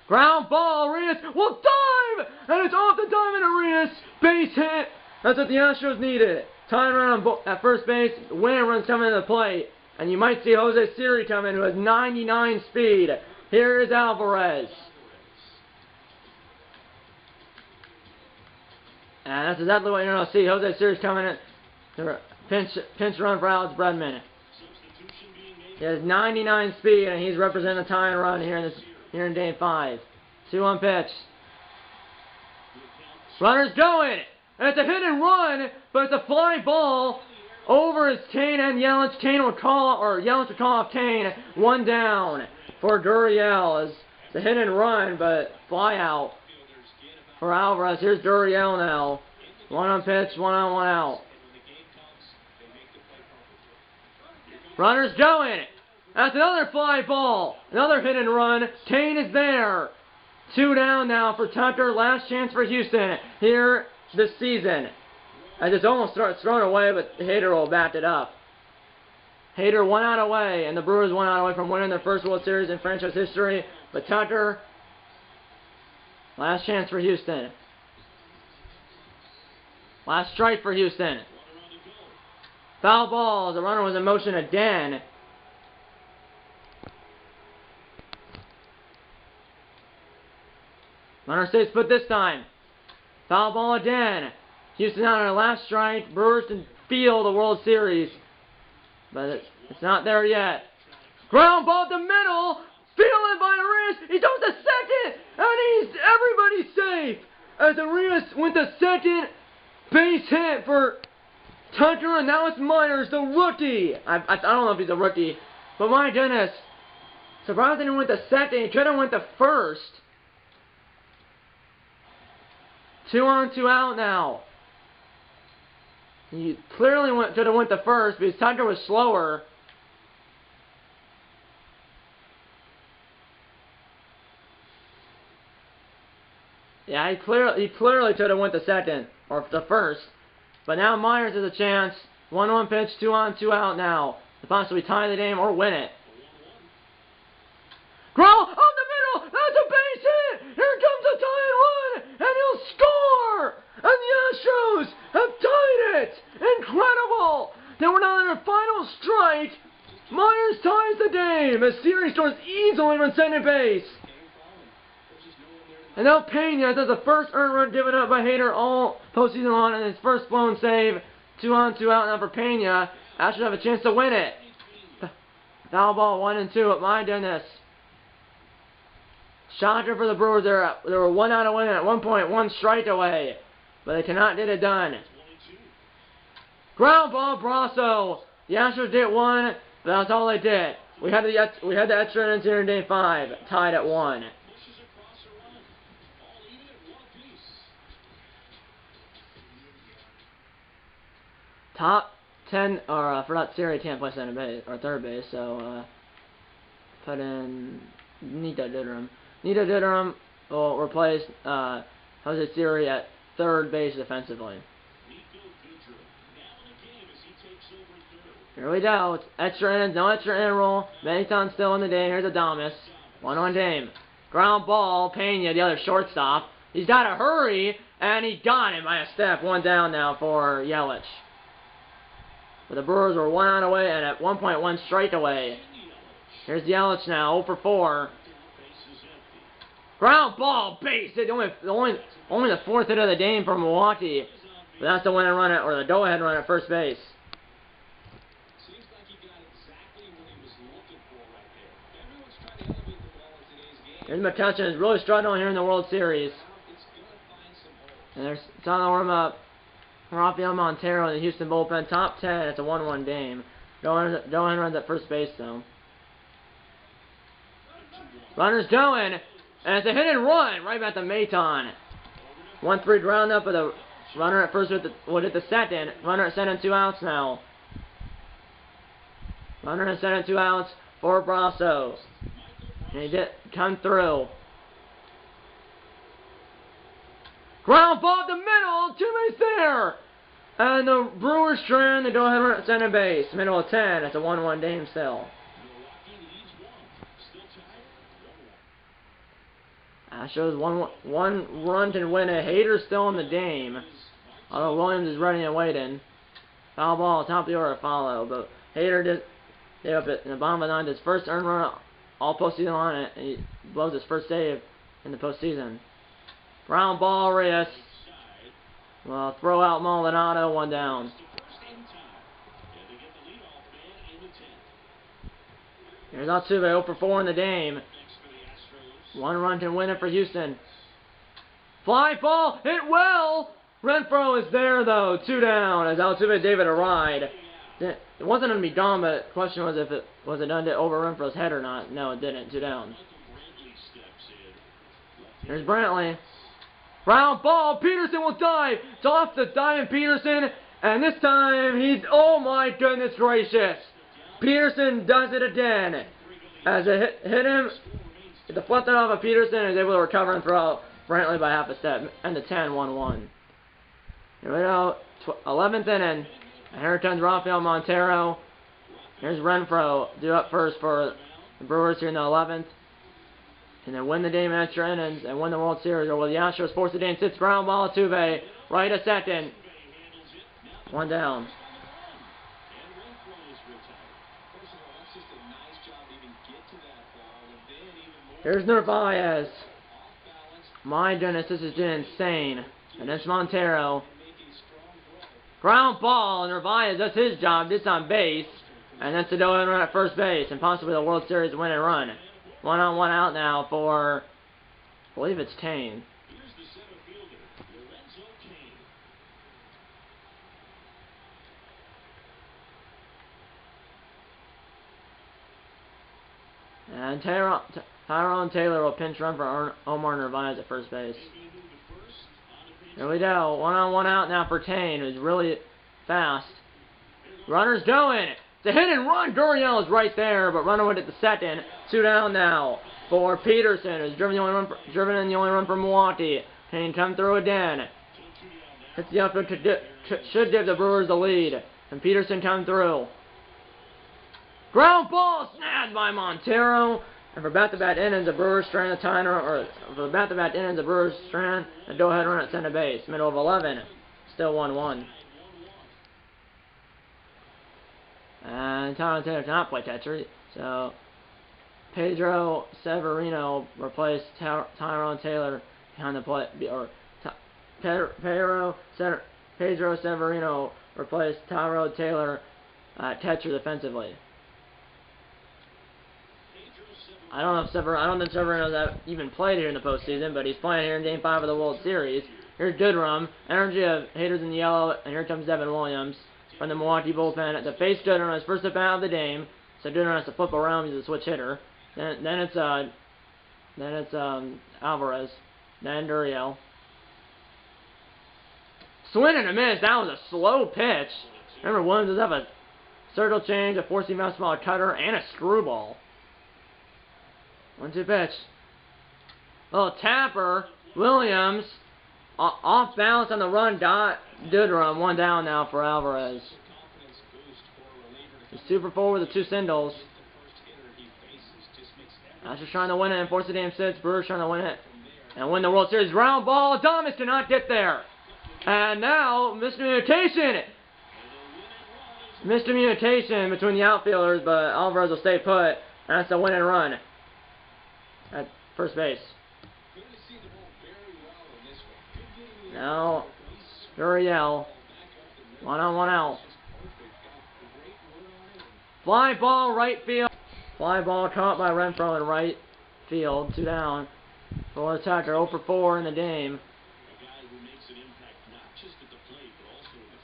Ground ball, Arias will dive! And it's off the diamond, Arias! Base hit! That's what the Astros needed. Tying run at first base, winning runs coming to the plate. And you might see Jose Siri come in, who has 99 speed. Here is Alvarez. And that's exactly what you're going to see. Jose Siri's coming in. Pinch run for Alex Bredman. He has 99 speed, and he's representing the tying run here in Game 5. 2-1 pitch. Runner's going. And it's a hit and run, but it's a fly ball over his Kane and Yelich. Yelich will call off Kane. 1 down for Gurriel. It's a hit and run, but fly out for Alvarez. Here's Gurriel now. 1 pitch, 1 out. Runner's going. That's another fly ball. Another hit and run. Kane is there. 2 down now for Tucker. Last chance for Houston here this season. As it's almost thrown away, but Hader will back it up. Hader 1 out away, and the Brewers 1 out away from winning their first World Series in franchise history. But Tucker, last chance for Houston. Last strike for Houston. Foul ball. The runner was in motion again. Runner stays put this time. Foul ball again. Houston out on their last strike. Brewers can feel the World Series. But it's not there yet. Ground ball to middle. Fielded by Arias. He goes to second. And everybody's safe. As Arias went to second. Base hit for Tucker. And now it's Myers, the rookie. I don't know if he's a rookie. But my goodness. Surprised he went to second. He could have went to first. 2 on, 2 out now. He clearly could have went to first because Tucker was slower. Yeah, he clearly could have went to second or to first. But now Myers has a chance. 1-1 pitch, 2 on, 2 out now to possibly tie the game or win it. Growl up the middle. That's a base hit. Here comes a tying run, and he'll score. And the Astros have tied it. Incredible. They were down on their final strike. Myers ties the game as Siri scores easily from second base. And now Pena does the first earned run given up by Hader all postseason long in his first blown save. 2 on, 2 out now for Pena. Astros have a chance to win it. Foul ball 1-2. But my goodness. Shocker for the Brewers. They were 1 out of winning at one point, 1 strike away, but they cannot get it done. Ground ball, Brasso. The Astros did 1, but that's all they did. We had the extra innings here in Game 5, tied at 1. Top 10, or for that series, can't play center base or third base, so put in Nita Ditteram. Nita Ditteram will replace Jose Siri at third base defensively. Here we go. It's extra innings, no extra inning rule. Maton still in the game. Here's Adames. 1-1 game. Ground ball. Pena, the other shortstop. He's got to hurry, and he got him by a step. 1 down now for Yelich. But the Brewers were 1 out away and at 1.1 strike away. Here's Yelich now, 0 for 4. Ground ball, base hit. Only the 4th hit of the game for Milwaukee. But that's the winning run at, or the go-ahead run at first base. Here's McCutcheon is really struggling here in the World Series. And there's it's on the warm-up. Rafael Montero in the Houston bullpen, top 10. It's a 1-1 game. Going runs at first base though. Runners going, and it's a hit and run right back to Maton. 1-3 ground up with a runner at first would hit the second. Runner at second, 2 outs now. Runner at second, 2 outs for Brasso. And he did come through. Ground ball up the middle, 2 base there. And the Brewers trend, they go ahead and run at center base. Middle of 10, it's a 1-1 game still. Astros one run to win it. Hader's still in the game. Although Williams is ready and waiting. Foul ball, top of the order to follow. But Hader did gave up it in the bottom of the 9th. His first earned run all postseason on it. And he blows his first save in the postseason. Ground ball, Reyes. Well, throw out Maldonado, 1 down. Here's Altuve, 0 for 4 in the game. 1 run to win it for Houston. Fly ball, hit well. Renfroe is there though, 2 down as Altuve gave it a ride. It wasn't going to be gone, but the question was if it was it done to over Renfroe's head or not. No, it didn't. 2 down. Here's Brantley. Ground ball, Peterson will dive. It's off the diving Peterson, and this time he's, oh my goodness gracious. Peterson does it again. As it hit him, it deflected off of Peterson and is able to recover and throw out Brantley by half a step. And the 10, 1-1. Here we go, 11th inning. And here comes Rafael Montero. Here's Renfroe, due up first for the Brewers here in the 11th. And then win the game in extra innings and win the World Series. Or will the Astros force the game? Sits ground ball, Altuve, right a second. 1 down. Here's Narvaez. My goodness, this is just insane. And it's Montero. Ground ball, Narvaez does his job, gets on base. And that's the go-ahead run at first base. And possibly the World Series win and run. 1 on 1 out now for, I believe it's Kane. And Tyrone Taylor will pinch run for Omar Narvaez at first base. Here we go. 1 on 1 out now for Kane, who's really fast. Runner's going. It's a hit and run. Gurriel is right there, but runner went at the second. 2 down now for Peterson, who's driven in the only run for Milwaukee. Kane come through again. Hits the outfield, should give the Brewers the lead. And Peterson come through. Ground ball snagged by Montero. And for back-to-back innings, the Brewers strand a timer, or for back-to-back innings, the Brewers strand a go-ahead run at center base. Middle of 11. Still 1-1. And Tyrone Taylor cannot play catcher, so Pedro Severino replaced Tyrone Taylor behind the plate, or Pedro Severino replaced Tyrone Taylor catcher defensively. I don't think Severino's even played here in the postseason, but he's playing here in Game 5 of the World Series. Here's Goodrum, energy of haters in yellow, and here comes Devin Williams from the Milwaukee bullpen to face Goodrum on his first at bat of the game. So Goodrum has to flip around. He's a switch hitter. Then it's Alvarez. Then Gurriel. Swing and a miss. That was a slow pitch. Remember, Williams does have a circle change, a four-seam fastball, a cutter, and a screwball. 1-2 pitch. Little tapper. Williams off balance on the run. Goodrum. One down now for Alvarez. He's 2 for 4 with the 2 singles. Astros trying to win it and force the game 6. Brewers trying to win it and win the World Series. Ground ball. Thomas cannot get there. And now, miscommunication between the outfielders, but Alvarez will stay put. And that's a win and run at first base. Now, Gurriel. 1 on, 1 out. Fly ball, right field. Fly ball caught by Renfroe in right field. 2 down. For Tucker, 0 for 4 in the game.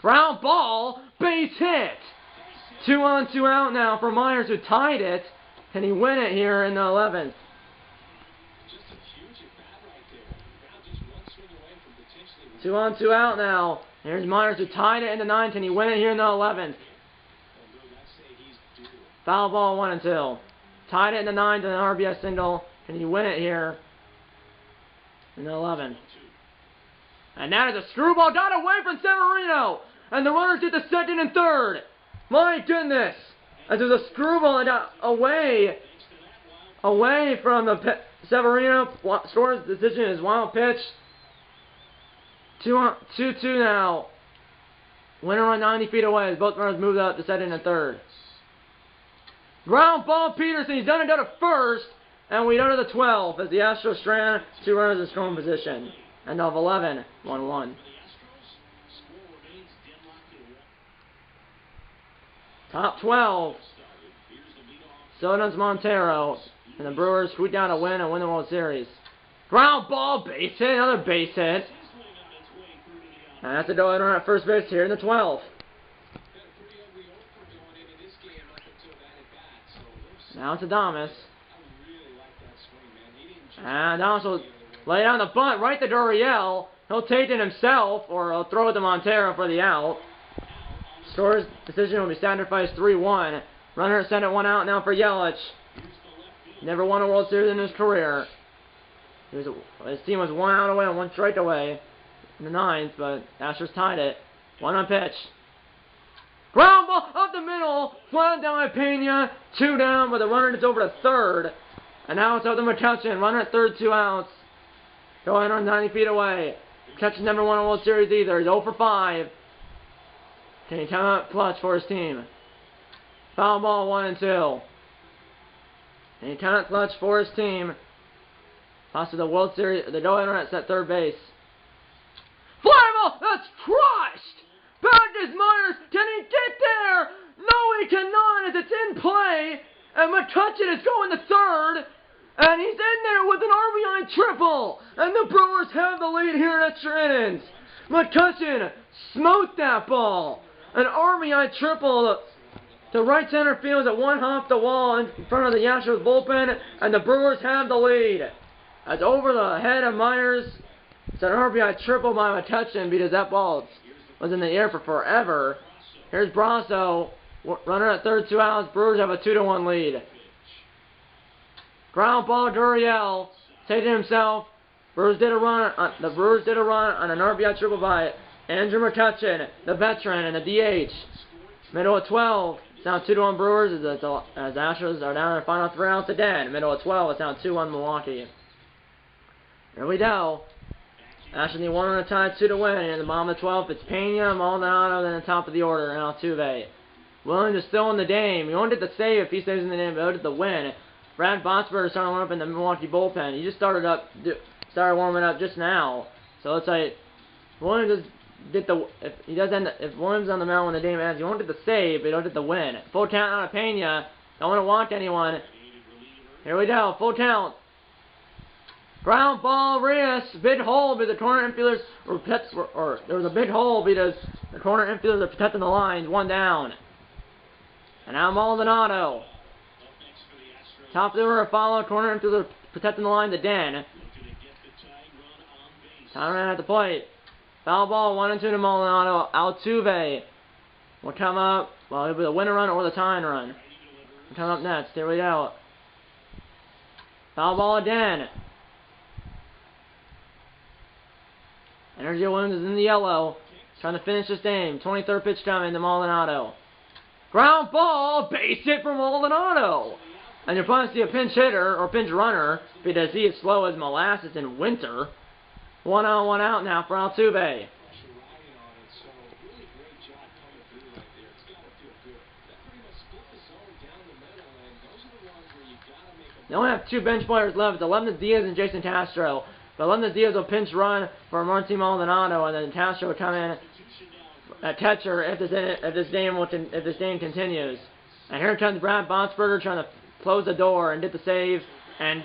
Ground ball, base hit. 2 on, 2 out now for Myers, who tied it. Can he win it here in the 11th? 2 on, 2 out now. Here's Myers, who tied it in the 9th. Can he win it here in the 11th? Foul ball, 1 and 2. Tied it in the 9th and an RBI single. Can he win it here in the 11th? And that is a screwball. Got away from Severino. And the runners get the 2nd and 3rd. My goodness. As there's a screwball and got away from the Severino. Scores decision is wild pitch. 2-2 now. Winner run 90 feet away as both runners moved up to 2nd and 3rd. Ground ball, Peterson. He's done it to first. And we go to the 12th as the Astros strand 2 runners in scoring position. End of 11, 1-1. Top 12. Soto's Montero. And the Brewers squeak down a win and win the World Series. Ground ball, base hit. Another base hit. And that's a go-ahead run at first base here in the 12th. Now it's Adames. And Adames will lay down the bunt right to Gurriel. He'll take it himself, or he'll throw it to Montero for the out. Score's decision will be sacrificed 3-1. Runner at center, 1 out now for Yelich. Never won a World Series in his career. His team was 1 out away and 1 strike away in the 9th, but Astros tied it. 1 on pitch. Ground ball up the middle, flat down by Pena, 2 down, but the runner is over to 3rd. And now it's up to McCutchen, runner at 3rd, 2 outs. Going on 90 feet away. McCutchen never won a World Series either. He's 0 for 5. Can he come out clutch for his team? Foul ball, 1 and 2. And he come out clutch for his team. Passes the World Series, the go-ahead run at 3rd base. Fly ball, that's crushed! Back is Myers. Can he get there? No, he cannot as it's in play. And McCutchen is going to 3rd. And he's in there with an RBI triple. And the Brewers have the lead here in extra innings. McCutchen smoked that ball. An RBI triple to right center field at 1 hop the wall in front of the Astros bullpen. And the Brewers have the lead. That's over the head of Myers. It's an RBI triple by McCutchen because that ball was in the air for forever. Here's Brasso, runner at 3rd, 2 outs. Brewers have a 2-1 lead. Ground ball, Gurriel takes it himself. The Brewers did a run on an RBI triple by Andrew McCutchen, the veteran, and the DH. Middle of 12. It's now 2-1 Brewers as Astros are down in their final 3 outs again. Middle of 12. It's now 2-1 Milwaukee. Here we go. Astros need 1 run to tie, 2 to win. And in the bottom of the 12th, it's Pena, Maldonado, then the top of the order, and Altuve. Williams is still in the game. He won't get the save if he stays in the game, but he'll get the win. Brad Botsberger is starting to warm up in the Milwaukee bullpen. He just started warming up just now. So it's like Williams get the if Williams is on the mound when the game ends, he won't get the save, but he'll get the win. Full count on Pena. Don't want to walk anyone. Here we go, full count. Ground ball, Reyes, big hole because the corner infielders or there was a big hole because the corner infielders are protecting the lines, one down. And now Maldonado. Top of the order, follow, corner infielder protecting the line to Den. Time ran at the plate. Foul ball, 1-2 to Maldonado. Altuve will come up. Well, it'll be the winner run or the tying run. Will come up next. Here we go. Foul ball again. Energy Williams is in the yellow. Trying to finish this game. 23rd pitch coming to Maldonado. Ground ball. Base hit for Maldonado. And you're probably see a pinch hitter or pinch runner because he is slow as molasses in winter. 1 on, 1 out now for Altuve. They only have 2 bench players left. It's Alemnes Diaz and Jason Castro. But Alemnes Diaz will pinch run for Martín Maldonado, and then Castro will come in at catcher if this game continues. And here comes Brad Botsberger trying to close the door and get the save and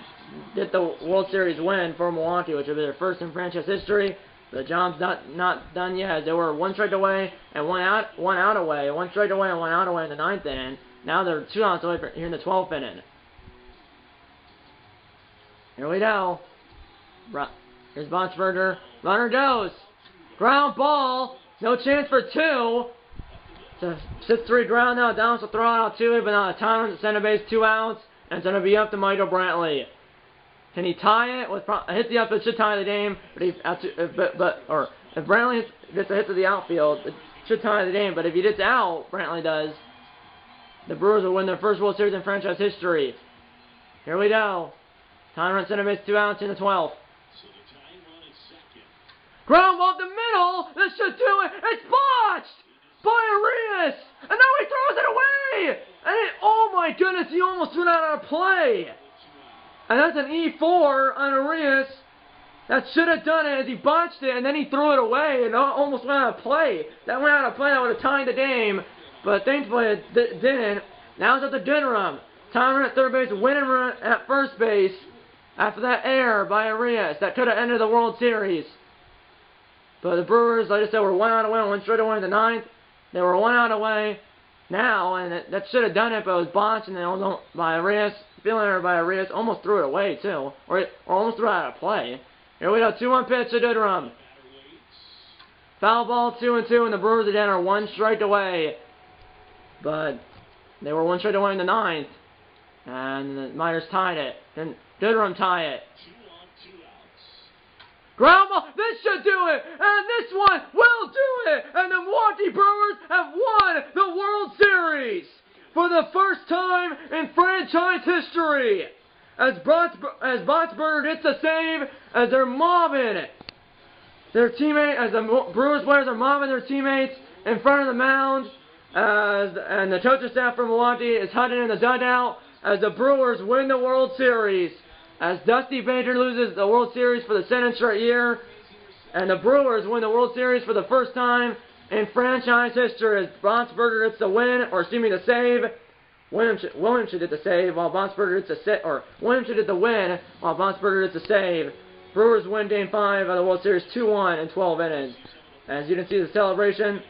get the World Series win for Milwaukee, which will be their first in franchise history. The job's not done yet. They were 1 strike away and one out away, 1 strike away and 1 out away in the 9th inning. Now they're 2 outs away here in the 12th inning. Here we go. Here's Botsberger. Runner goes. Ground ball. No chance for 2. It's a 6-3 ground now. Downs will throw out Altuve, but not a time at center base. 2 outs. And it's going to be up to Michael Brantley. Can he tie it? Hit the outfield should tie the game. But if Brantley gets a hit to the outfield, it should tie the game. But if he gets out, Brantley does, the Brewers will win their first World Series in franchise history. Here we go. Time run center base, 2 outs in the 12th. Ground ball up the middle. This should do it. It's botched by Arias. And now he throws it away. And oh my goodness, he almost threw it out of play. And that's an E4 on Arias. That should have done it as he botched it, and then he threw it away and almost went out of play. That went out of play. That would have tied the game. But thankfully it didn't. Now it's at the Dinram. Time run at third base, winning run at first base. After that error by Arias, that could have ended the World Series. But the Brewers, like I said, were 1 out away, 1 straight away in the 9th. They were 1 out away now, and that should have done it, but it was botched, and then by Arias, feeling error by Arias, almost threw it away too, or almost threw it out of play. Here we go, 2-1 pitch to Goodrum. Foul ball, 2-2, and the Brewers again are 1 strike away. But they were 1 strike away in the 9th, and the Miners tied it. Then Goodrum tie it. Ground ball, this should do it, and this one will do it, and the Milwaukee Brewers have won the World Series for the first time in franchise history. As Botsberger gets a save, as they're mobbing their teammate, as the Brewers players are mobbing their teammates in front of the mound, and the coaching staff from Milwaukee is huddling in the dugout as the Brewers win the World Series. As Dusty Baker loses the World Series for the 2nd straight year, and the Brewers win the World Series for the first time in franchise history as Botsberger gets the win, or excuse me, the save. Williams should get the save while Botsberger gets the Williams should get the win while Botsberger gets the save. Brewers win Game 5 of the World Series 2-1 in 12 innings. As you can see the celebration,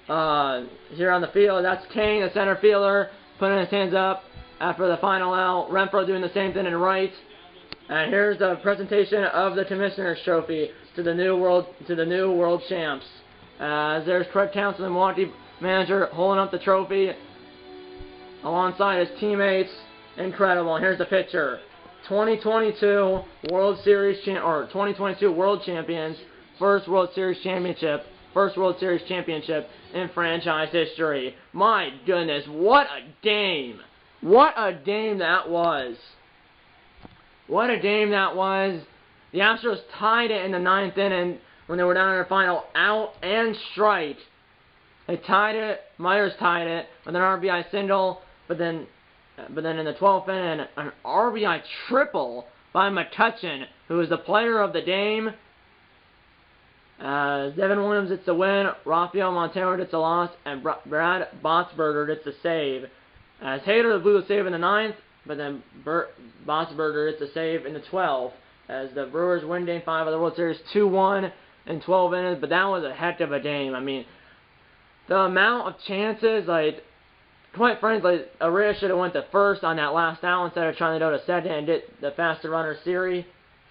here on the field, that's Kane, the center fielder, putting his hands up after the final out. Renfroe doing the same thing in right. And here's the presentation of the Commissioner's Trophy to the new world champs. As there's Craig Counsell, the Milwaukee manager, holding up the trophy alongside his teammates. Incredible. And here's the picture. 2022 World Series 2022 World Champions, first World Series championship in franchise history. My goodness, what a game! What a game that was! What a game that was! The Astros tied it in the 9th inning when they were down in their final out and strike. They tied it. Myers tied it with an RBI single, but then in the 12th inning, an RBI triple by McCutchen, who is the player of the game. Devin Williams gets the win, Rafael Montero gets the loss, and Brad Botsberger gets the save. As Hader blew the save in the 9th, but then Bossberger hits the save in the 12th. As the Brewers win Game 5 of the World Series 2-1 in 12 innings. But that was a heck of a game. I mean, the amount of chances, like, quite frankly, Arias should have went to first on that last out instead of trying to go to second and get the faster runner Siri.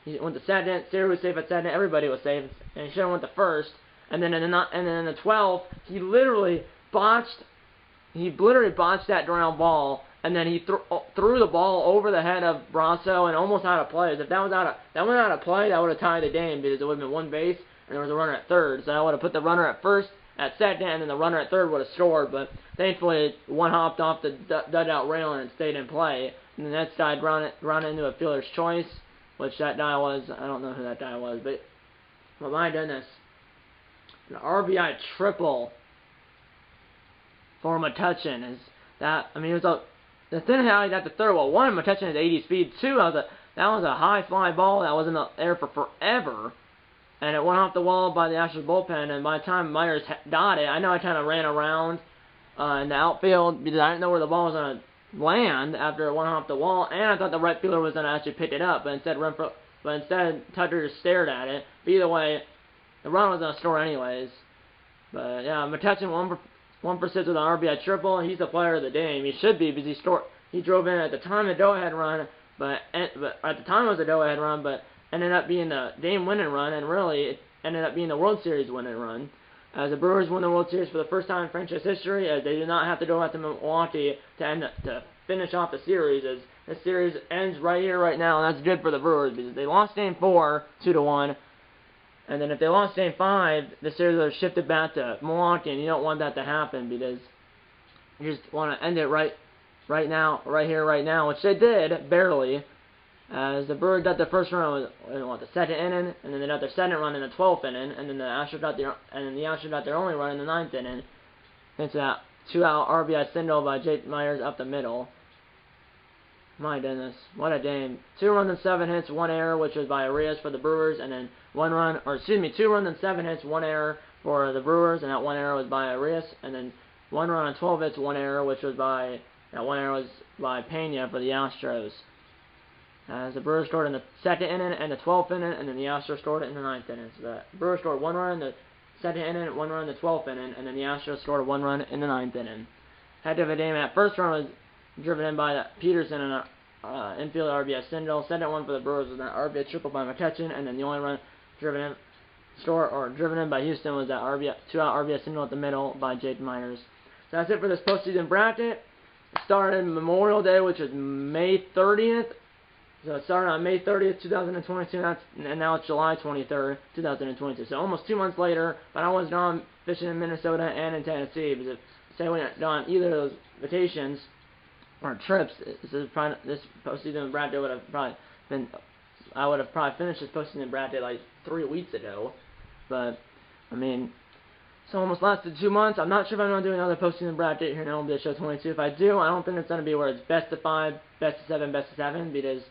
He went to second. Siri was safe at second. Everybody was safe, and he should have went to first. And then in the 12th, he literally botched that ground ball, and then he threw the ball over the head of Brasso and almost out of play. If that went out of play, that would have tied the game because it would have been one base and there was a runner at third. So I would have put the runner at first, at second, and then the runner at third would have scored. But thankfully, one hopped off the dugout railing and stayed in play. And the next guy grounded into a fielder's choice, which that guy was. I don't know who that guy was, but my goodness, an RBI triple for McCutchen is that. I mean, it was the thing how he got the third. Well, one, McCutchen has 80 speed. Two, that was a high fly ball that was in the air for forever. And it went off the wall by the Astros bullpen, and by the time Myers got it, I know I kind of ran around in the outfield because I didn't know where the ball was going to land after it went off the wall, and I thought the right fielder was going to actually pick it up, but instead Tucker just stared at it. But either way, the run was going to score anyways. But yeah, McCutchen 1 for 6 with an RBI triple. He's the player of the game. He should be because he drove in at the time of the go-ahead run, but at the time it was a go-ahead run, but ended up being the game-winning run, and really it ended up being the World Series winning run. As the Brewers won the World Series for the first time in franchise history, as they did not have to go out to Milwaukee to finish off the series, as this series ends right here, right now, and that's good for the Brewers because they lost Game 4 2-1, and then if they lost Game 5, the series would have shifted back to Milwaukee, and you don't want that to happen because you just want to end it right now, right here, right now, which they did barely. As the Brewers got their first run in the second inning, and then they got their second run in the 12th inning, and then the Astros got their only run in the 9th inning. Thanks to that 2-out RBI single by Jake Myers up the middle. My goodness, what a game! 2 runs and 7 hits, 1 error, which was by Arias for the Brewers, and then 2 runs and 7 hits, 1 error for the Brewers, and that 1 error was by Arias, and then 1 run and 12 hits, 1 error, which was by Pena for the Astros. As the Brewers scored in the second inning and the 12th inning, and then the Astros scored it in the 9th inning. So the Brewers scored 1 run in the second inning, 1 run in the 12th inning, and then the Astros scored 1 run in the 9th inning. Head of the game, that first run was driven in by Peterson and an infield RBI single. Second one for the Brewers was an RBI triple by McCutchen, and then the only run driven in by Houston was that 2-out RBI single at the middle by Jake Myers. So that's it for this postseason bracket. It started Memorial Day, which is May 30th. So it started on May 30th, 2022, and now it's July 23rd, 2022. So almost 2 months later, but I was gone fishing in Minnesota and in Tennessee, because say we had gone either of those vacations or trips, this postseason bracket would have probably been, I would have probably finished this postseason bracket like 3 weeks ago. But, I mean, so almost lasted 2 months. I'm not sure if I'm going to do another postseason bracket here in MLB Show 22. If I do, I don't think it's going to be where it's best of 5, best of 7, best of 7, because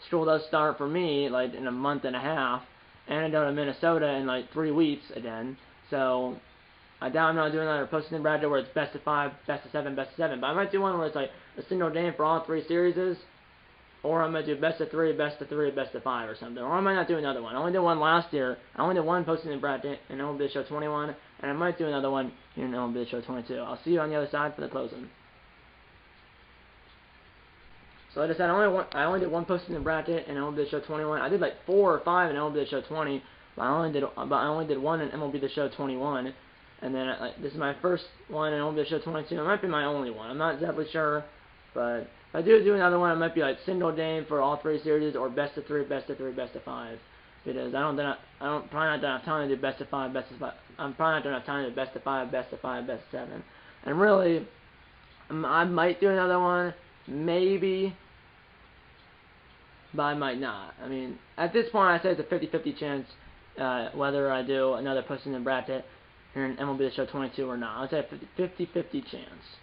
school does start for me like in a month and a half, and I go to Minnesota in like 3 weeks again. So I doubt I'm not doing another postseason bracket where it's best of 5, best of 7, best of 7. But I might do one where it's like a single game for all 3 series, or I might do best of 3, best of 3, best of 5 or something. Or I might not do another one. I only did one last year. I only did one postseason bracket in MLB Show 21, and I might do another one here in MLB Show 22. I'll see you on the other side for the closing. So like I said, I only did one postseason bracket in MLB The Show 21. I did like 4 or 5 in MLB The Show 20, but I only did one in MLB The Show 21. And then this is my first one in MLB The Show 22. It might be my only one. I'm not exactly sure, but if I do another one, it might be like single game for all 3 series, or best of 3, best of 3, best of 5. Because probably not have time to do best of 5, best of 5. I'm probably not gonna have time to do best of 5, best of 5, best of 7. And really, I might do another one. Maybe, but I might not. I mean, at this point, I say it's a 50-50 chance whether I do another postseason bracket here in MLB The Show 22 or not. I'd say a 50-50 chance.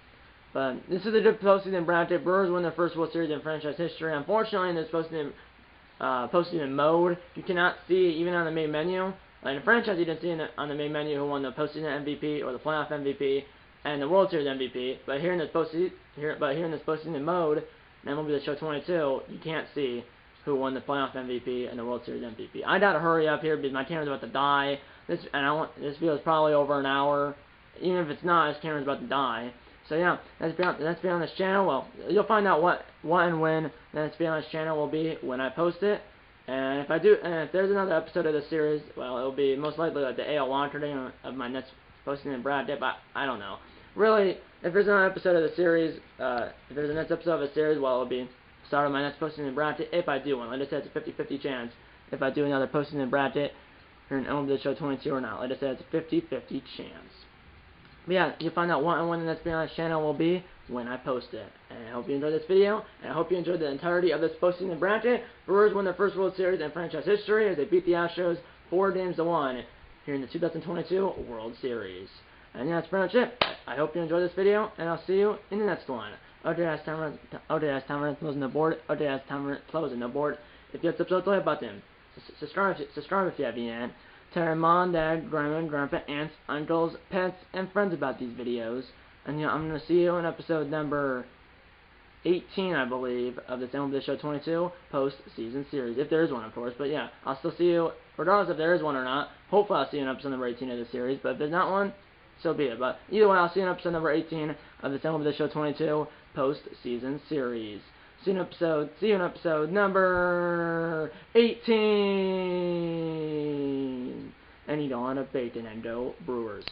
But this is a good postseason bracket. Brewers win their first World Series in franchise history. Unfortunately, in this postseason mode, you cannot see even on the main menu. In the franchise, you didn't see on the main menu who won the postseason MVP or the playoff MVP. and the World Series MVP. But here in this postseason mode, in MLB The Show 22, you can't see who won the playoff MVP and the World Series MVP. I gotta hurry up here because my camera's about to die. This video is probably over an hour. Even if it's not, this camera's about to die. So yeah, that's been on this channel. Well, you'll find out what and when that's been on this channel will be when I post it. And if there's another episode of the series, well, it'll be most likely like the AL launch day of my next posting in Brad Dip. I don't know. Really, if there's another episode of the series, if there's a next episode of a series, well, it'll be start of my next posting in Brad Dip if I do one. Like I said, it's a 50-50 chance if I do another posting in Brad Dip here in MLB The Show 22 or not. Like I said, it's a 50-50 chance. But yeah, you'll find out what and when the next video on this channel will be when I post it. And I hope you enjoyed this video, and I hope you enjoyed the entirety of this postseason bracket. Brewers win their first World Series in franchise history as they beat the Astros 4-1 here in the 2022 World Series. And yeah, that's pretty much it. I hope you enjoyed this video, and I'll see you in the next one. OJS timer closing the board. OJS timer closing the board. If you have subscribe to the button, subscribe if you have yet. Tell your mom, dad, grandma, grandpa, aunts, uncles, pets, and friends about these videos. And yeah, I'm going to see you in episode number 18, I believe, of this MLB The Show 22 post-season series. If there is one, of course. But yeah, I'll still see you, regardless if there is one or not. Hopefully I'll see you in episode number 18 of the series. But if there's not one, so be it. But either way, I'll see you in episode number 18 of this MLB The Show 22 post-season series. See you in episode number 18. And you don't want to bacon and go Brewers.